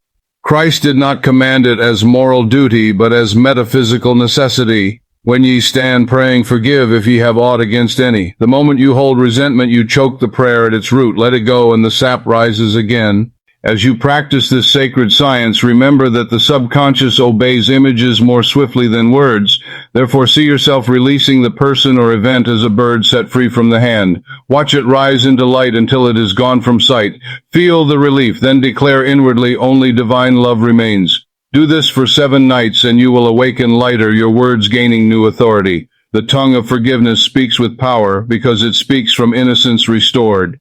Christ did not command it as moral duty, but as metaphysical necessity. When ye stand praying, forgive if ye have aught against any. The moment you hold resentment, you choke the prayer at its root. Let it go, and the sap rises again. As you practice this sacred science, remember that the subconscious obeys images more swiftly than words. Therefore, see yourself releasing the person or event as a bird set free from the hand. Watch it rise into light until it is gone from sight. Feel the relief, then declare inwardly, "Only divine love remains." Do this for 7 nights, and you will awaken lighter, your words gaining new authority. The tongue of forgiveness speaks with power, because it speaks from innocence restored.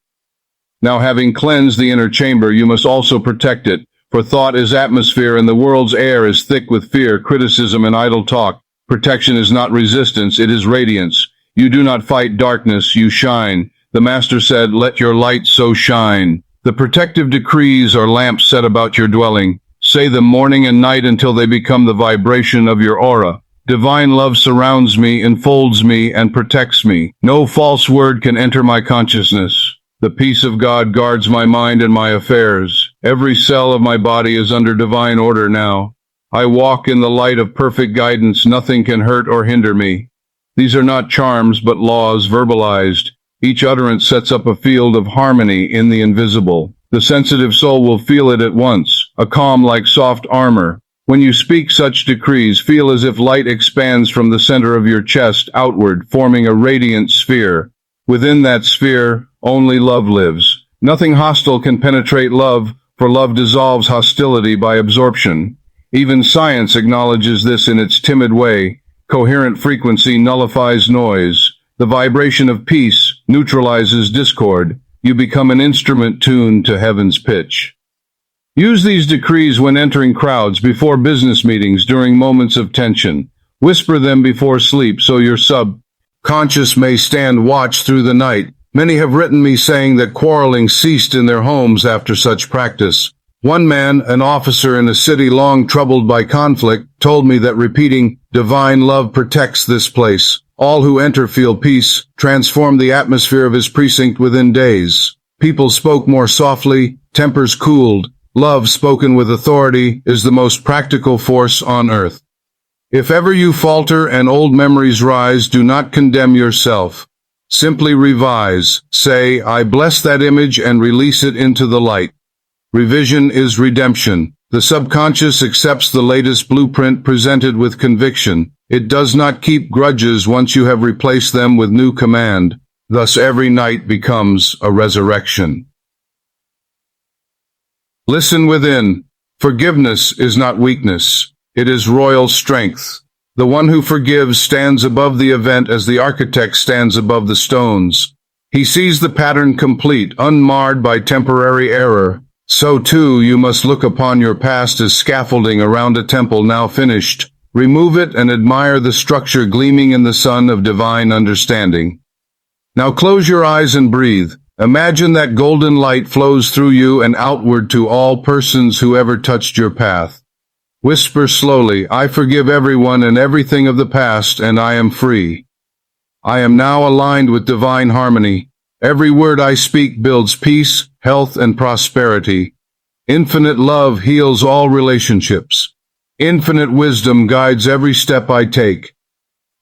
Now, having cleansed the inner chamber, you must also protect it, for thought is atmosphere, and the world's air is thick with fear, criticism, and idle talk. Protection is not resistance, it is radiance. You do not fight darkness, you shine. The Master said, "Let your light so shine." The protective decrees are lamps set about your dwelling. Say them morning and night until they become the vibration of your aura. Divine love surrounds me, enfolds me, and protects me. No false word can enter my consciousness. The peace of God guards my mind and my affairs. Every cell of my body is under divine order now. I walk in the light of perfect guidance. Nothing can hurt or hinder me. These are not charms, but laws verbalized. Each utterance sets up a field of harmony in the invisible. The sensitive soul will feel it at once, a calm like soft armor. When you speak such decrees, feel as if light expands from the center of your chest outward, forming a radiant sphere. Within that sphere, only love lives. Nothing hostile can penetrate love, for love dissolves hostility by absorption. Even science acknowledges this in its timid way. Coherent frequency nullifies noise. The vibration of peace neutralizes discord. You become an instrument tuned to heaven's pitch. Use these decrees when entering crowds, before business meetings, during moments of tension. Whisper them before sleep so your subconscious may stand watch through the night. Many have written me saying that quarreling ceased in their homes after such practice. One man, an officer in a city long troubled by conflict, told me that repeating, "Divine love protects this place. All who enter feel peace," transformed the atmosphere of his precinct within days. People spoke more softly, tempers cooled. Love spoken with authority is the most practical force on earth. If ever you falter and old memories rise, do not condemn yourself. Simply revise. Say, "I bless that image," and release it into the light. Revision is redemption. The subconscious accepts the latest blueprint presented with conviction. It does not keep grudges once you have replaced them with new command. Thus every night becomes a resurrection. Listen within. Forgiveness is not weakness. It is royal strength. The one who forgives stands above the event as the architect stands above the stones. He sees the pattern complete, unmarred by temporary error. So too you must look upon your past as scaffolding around a temple now finished. Remove it and admire the structure gleaming in the sun of divine understanding. Now close your eyes and breathe. Imagine that golden light flows through you and outward to all persons who ever touched your path. Whisper slowly, "I forgive everyone and everything of the past, and I am free. I am now aligned with divine harmony. Every word I speak builds peace, health, and prosperity. Infinite love heals all relationships. Infinite wisdom guides every step I take.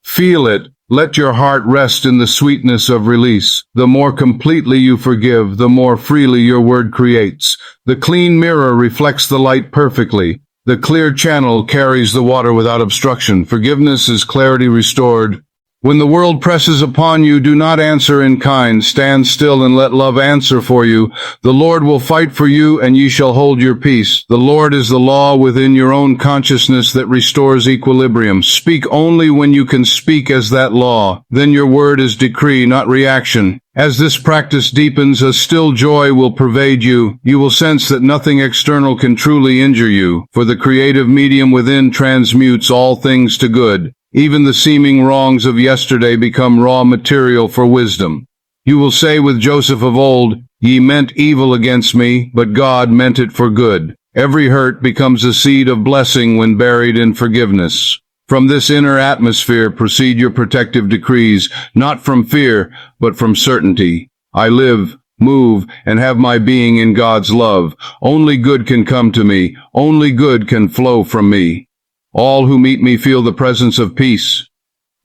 Feel it. Let your heart rest in the sweetness of release. The more completely you forgive, the more freely your word creates. The clean mirror reflects the light perfectly. The clear channel carries the water without obstruction. Forgiveness is clarity restored. When the world presses upon you, do not answer in kind. Stand still and let love answer for you. The Lord will fight for you, and ye shall hold your peace. The Lord is the law within your own consciousness that restores equilibrium. Speak only when you can speak as that law. Then your word is decree, not reaction. As this practice deepens, a still joy will pervade you. You will sense that nothing external can truly injure you, for the creative medium within transmutes all things to good. Even the seeming wrongs of yesterday become raw material for wisdom. You will say with Joseph of old, "Ye meant evil against me, but God meant it for good." Every hurt becomes a seed of blessing when buried in forgiveness. From this inner atmosphere proceed your protective decrees, not from fear, but from certainty. I live, move, and have my being in God's love. Only good can come to me. Only good can flow from me. All who meet me feel the presence of peace.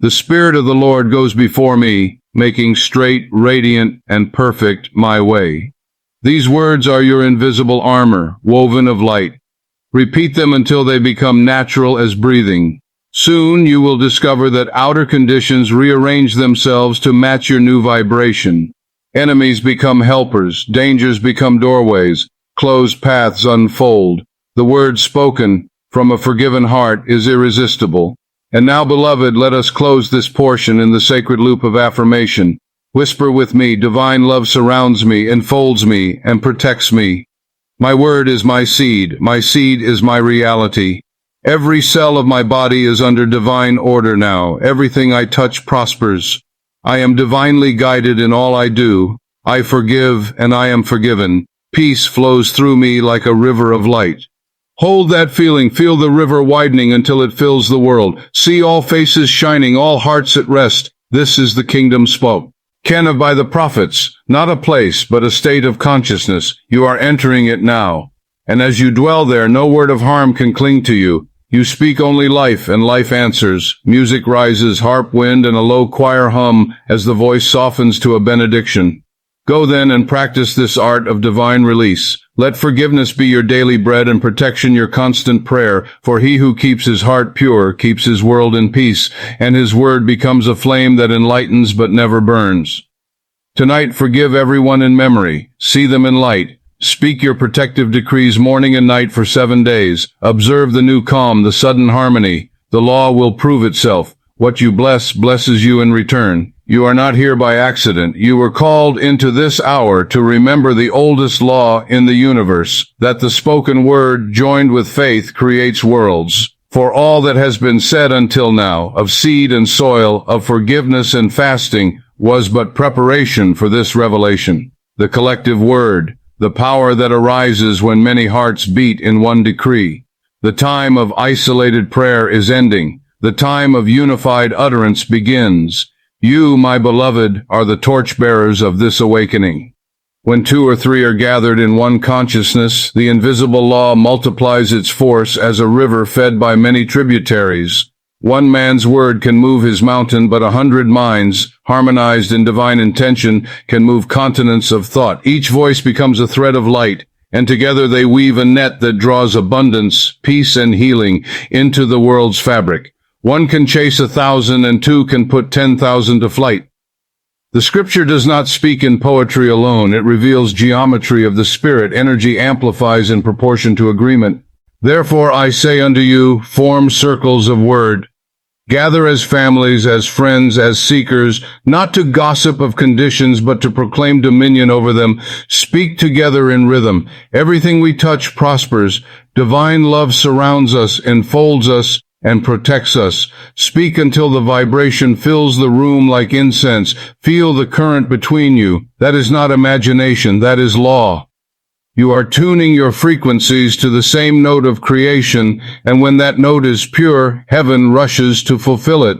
The Spirit of the Lord goes before me, making straight, radiant, and perfect my way. These words are your invisible armor, woven of light. Repeat them until they become natural as breathing. Soon you will discover that outer conditions rearrange themselves to match your new vibration. Enemies become helpers, dangers become doorways, closed paths unfold. The word spoken from a forgiven heart is irresistible. And now, beloved, let us close this portion in the sacred loop of affirmation. Whisper with me, divine love surrounds me, enfolds me, and protects me. My word is my seed is my reality. Every cell of my body is under divine order now. Everything I touch prospers. I am divinely guided in all I do. I forgive, and I am forgiven. Peace flows through me like a river of light. Hold that feeling. Feel the river widening until it fills the world. See all faces shining, all hearts at rest. This is the kingdom spoke. Canon by the prophets, not a place, but a state of consciousness. You are entering it now. And as you dwell there, no word of harm can cling to you. You speak only life, and life answers. Music rises, harp wind, and a low choir hum as the voice softens to a benediction. Go then and practice this art of divine release. Let forgiveness be your daily bread and protection your constant prayer, for he who keeps his heart pure keeps his world in peace, and his word becomes a flame that enlightens but never burns. Tonight forgive everyone in memory. See them in light. Speak your protective decrees morning and night for 7 days. Observe the new calm, the sudden harmony. The law will prove itself. What you bless, blesses you in return. You are not here by accident. You were called into this hour to remember the oldest law in the universe, that the spoken word joined with faith creates worlds. For all that has been said until now, of seed and soil, of forgiveness and fasting, was but preparation for this revelation. The collective word, the power that arises when many hearts beat in one decree. The time of isolated prayer is ending. The time of unified utterance begins. You, my beloved, are the torchbearers of this awakening. When 2 or 3 are gathered in one consciousness, the invisible law multiplies its force as a river fed by many tributaries. One man's word can move his mountain, but 100 minds, harmonized in divine intention, can move continents of thought. Each voice becomes a thread of light, and together they weave a net that draws abundance, peace, and healing into the world's fabric. One can chase 1,000, and 2 can put 10,000 to flight. The scripture does not speak in poetry alone. It reveals geometry of the spirit. Energy amplifies in proportion to agreement. Therefore I say unto you, form circles of word. Gather as families, as friends, as seekers, not to gossip of conditions, but to proclaim dominion over them. Speak together in rhythm. Everything we touch prospers. Divine love surrounds us, enfolds us, and protects us. Speak until the vibration fills the room like incense. Feel the current between you. That is not imagination, that is law. You are tuning your frequencies to the same note of creation, and when that note is pure, heaven rushes to fulfill it.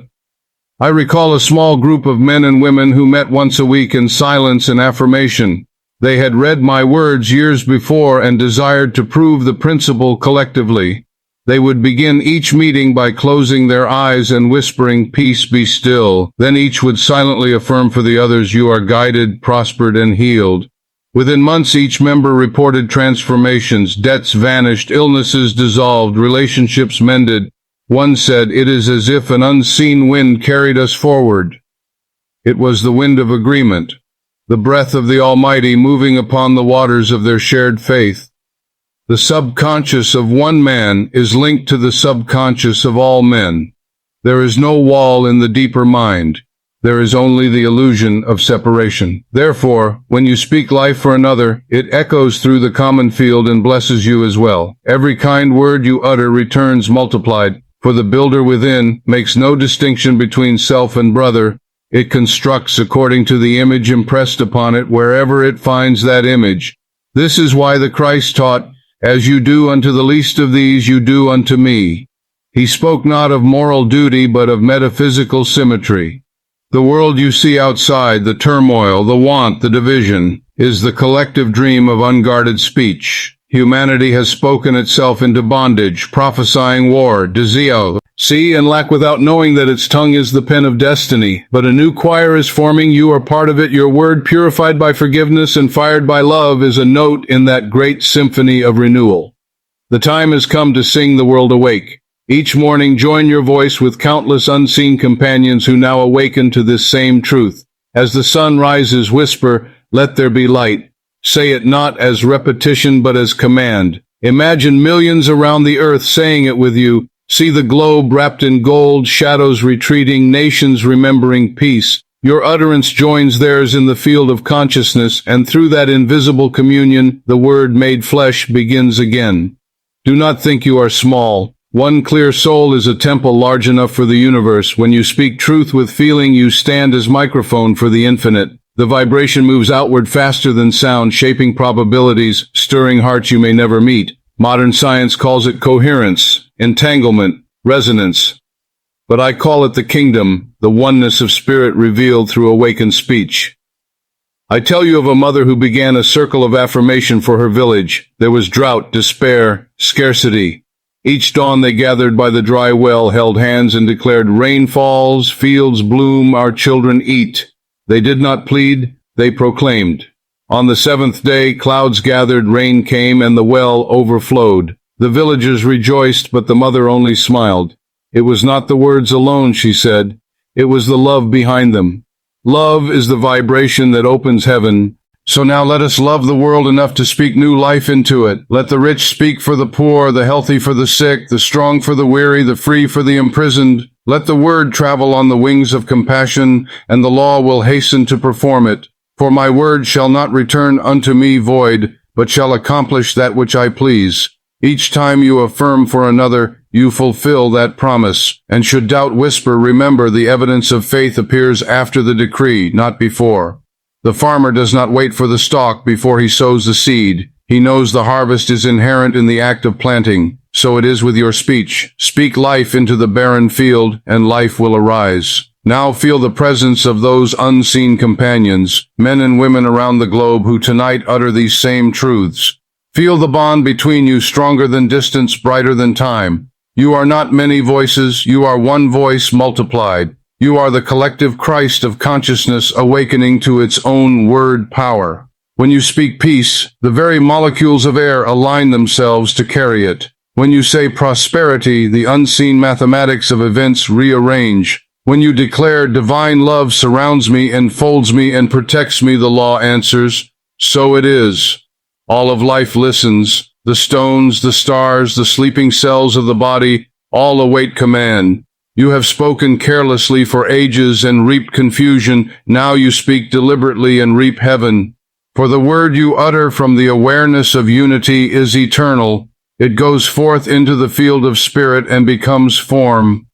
I recall a small group of men and women who met once a week in silence and affirmation. They had read my words years before and desired to prove the principle collectively. They would begin each meeting by closing their eyes and whispering, "Peace, be still." Then each would silently affirm for the others, "You are guided, prospered, and healed." Within months, each member reported transformations, debts vanished, illnesses dissolved, relationships mended. One said, "It is as if an unseen wind carried us forward." It was the wind of agreement, the breath of the Almighty moving upon the waters of their shared faith. The subconscious of one man is linked to the subconscious of all men. There is no wall in the deeper mind. There is only the illusion of separation. Therefore, when you speak life for another, it echoes through the common field and blesses you as well. Every kind word you utter returns multiplied, for the builder within makes no distinction between self and brother. It constructs according to the image impressed upon it wherever it finds that image. This is why the Christ taught, "As you do unto the least of these, you do unto me." He spoke not of moral duty, but of metaphysical symmetry. The world you see outside, the turmoil, the want, the division, is the collective dream of unguarded speech. Humanity has spoken itself into bondage, prophesying war, disease, and lack without knowing that its tongue is the pen of destiny. But a new choir is forming. You are part of it. Your word, purified by forgiveness and fired by love, is a note in that great symphony of renewal. The time has come to sing the world awake. Each morning join your voice with countless unseen companions who now awaken to this same truth. As the sun rises, whisper, "Let there be light." Say it not as repetition but as command. Imagine millions around the earth saying it with you. See the globe wrapped in gold, shadows retreating, nations remembering peace. Your utterance joins theirs in the field of consciousness, and through that invisible communion, the Word made flesh begins again. Do not think you are small. One clear soul is a temple large enough for the universe. When you speak truth with feeling, you stand as microphone for the infinite. The vibration moves outward faster than sound, shaping probabilities, stirring hearts you may never meet. Modern science calls it coherence, entanglement, resonance. But I call it the kingdom, the oneness of spirit revealed through awakened speech. I tell you of a mother who began a circle of affirmation for her village. There was drought, despair, scarcity. Each dawn they gathered by the dry well, held hands and declared, "Rain falls, fields bloom, our children eat." They did not plead, they proclaimed. On the seventh day, clouds gathered, rain came, and the well overflowed. The villagers rejoiced, but the mother only smiled. It was not the words alone, she said. It was the love behind them. Love is the vibration that opens heaven. So now let us love the world enough to speak new life into it. Let the rich speak for the poor, the healthy for the sick, the strong for the weary, the free for the imprisoned. Let the word travel on the wings of compassion, and the law will hasten to perform it. For my word shall not return unto me void, but shall accomplish that which I please. Each time you affirm for another, you fulfill that promise. And should doubt whisper, remember the evidence of faith appears after the decree, not before. The farmer does not wait for the stalk before he sows the seed. He knows the harvest is inherent in the act of planting. So it is with your speech. Speak life into the barren field, and life will arise. Now feel the presence of those unseen companions, men and women around the globe who tonight utter these same truths. Feel the bond between you, stronger than distance, brighter than time. You are not many voices, you are one voice multiplied. You are the collective Christ of consciousness awakening to its own word power. When you speak peace, the very molecules of air align themselves to carry it. When you say prosperity, the unseen mathematics of events rearrange. When you declare divine love surrounds me, enfolds me, and protects me, the law answers, so it is. All of life listens. The stones, the stars, the sleeping cells of the body, all await command. You have spoken carelessly for ages and reaped confusion. Now you speak deliberately and reap heaven. For the word you utter from the awareness of unity is eternal. It goes forth into the field of spirit and becomes form.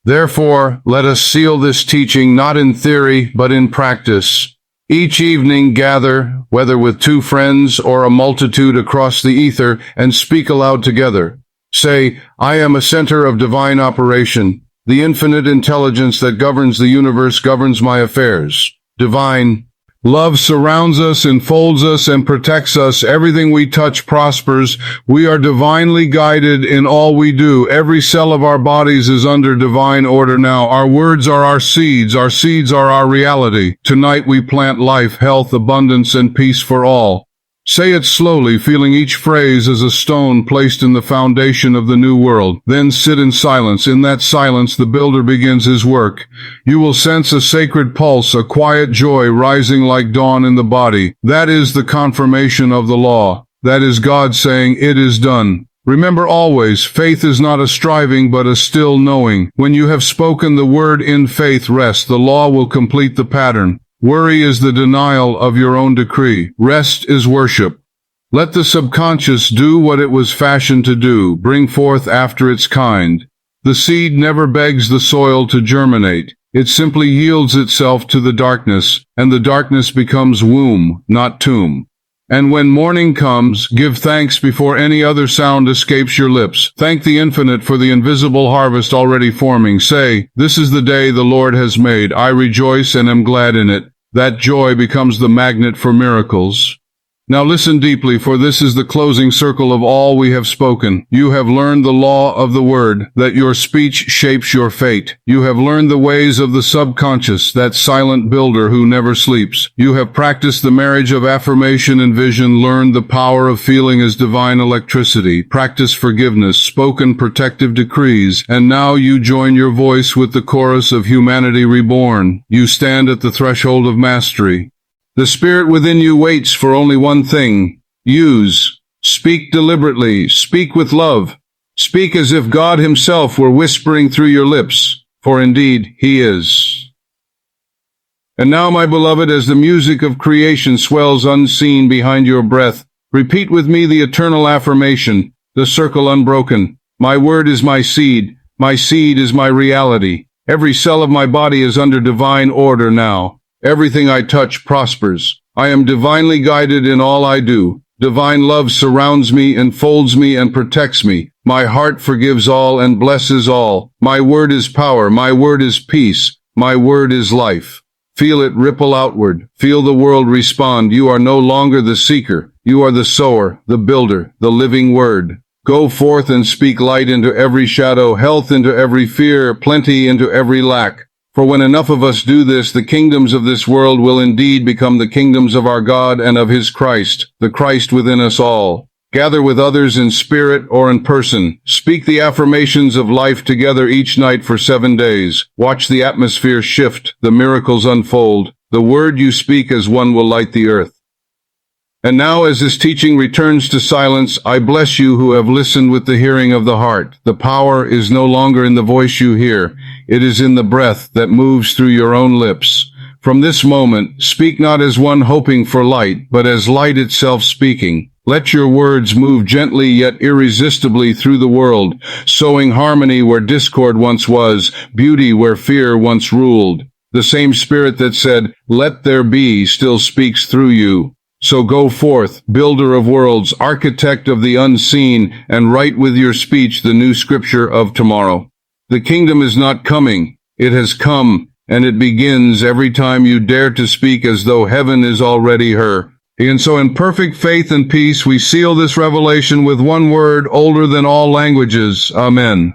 Therefore, let us seal this teaching not in theory, but in practice. Each evening gather, whether with two friends or a multitude across the ether, and speak aloud together. Say, I am a center of divine operation. The infinite intelligence that governs the universe governs my affairs. Divine love surrounds us, enfolds us, and protects us. Everything we touch prospers. We are divinely guided in all we do. Every cell of our bodies is under divine order now. Our words are our seeds. Our seeds are our reality. Tonight we plant life, health, abundance, and peace for all. Say it slowly, feeling each phrase as a stone placed in the foundation of the new world. Then sit in silence. In that silence, the builder begins his work. You will sense a sacred pulse, a quiet joy rising like dawn in the body. That is the confirmation of the law. That is God saying, "It is done." Remember always, faith is not a striving but a still knowing. When you have spoken the word in faith, rest. The law will complete the pattern. Worry is the denial of your own decree. Rest is worship. Let the subconscious do what it was fashioned to do, bring forth after its kind. The seed never begs the soil to germinate. It simply yields itself to the darkness, and the darkness becomes womb, not tomb. And when morning comes, give thanks before any other sound escapes your lips. Thank the infinite for the invisible harvest already forming. Say, "This is the day the Lord has made. I rejoice and am glad in it." That joy becomes the magnet for miracles. Now listen deeply, for this is the closing circle of all we have spoken. You have learned the law of the word, that your speech shapes your fate. You have learned the ways of the subconscious, that silent builder who never sleeps. You have practiced the marriage of affirmation and vision, learned the power of feeling as divine electricity, practiced forgiveness, spoken protective decrees, and now you join your voice with the chorus of humanity reborn. You stand at the threshold of mastery. The spirit within you waits for only one thing. Use. Speak deliberately. Speak with love. Speak as if God himself were whispering through your lips, for indeed he is. And now, my beloved, as the music of creation swells unseen behind your breath, repeat with me the eternal affirmation, the circle unbroken. My word is my seed. My seed is my reality. Every cell of my body is under divine order now. Everything I touch prospers. I am divinely guided in all I do. Divine love surrounds me, enfolds me, and protects me. My heart forgives all and blesses all. My word is power. My word is peace. My word is life. Feel it ripple outward. Feel the world respond. You are no longer the seeker. You are the sower, the builder, the living word. Go forth and speak light into every shadow, health into every fear, plenty into every lack. For when enough of us do this, the kingdoms of this world will indeed become the kingdoms of our God and of his Christ, the Christ within us all. Gather with others in spirit or in person. Speak the affirmations of life together each night for 7 days. Watch the atmosphere shift, the miracles unfold. The word you speak as one will light the earth. And now, as this teaching returns to silence, I bless you who have listened with the hearing of the heart. The power is no longer in the voice you hear. It is in the breath that moves through your own lips. From this moment, speak not as one hoping for light, but as light itself speaking. Let your words move gently yet irresistibly through the world, sowing harmony where discord once was, beauty where fear once ruled. The same spirit that said, "Let there be," still speaks through you. So go forth, builder of worlds, architect of the unseen, and write with your speech the new scripture of tomorrow. The kingdom is not coming, it has come, and it begins every time you dare to speak as though heaven is already her. And so in perfect faith and peace we seal this revelation with one word older than all languages. Amen.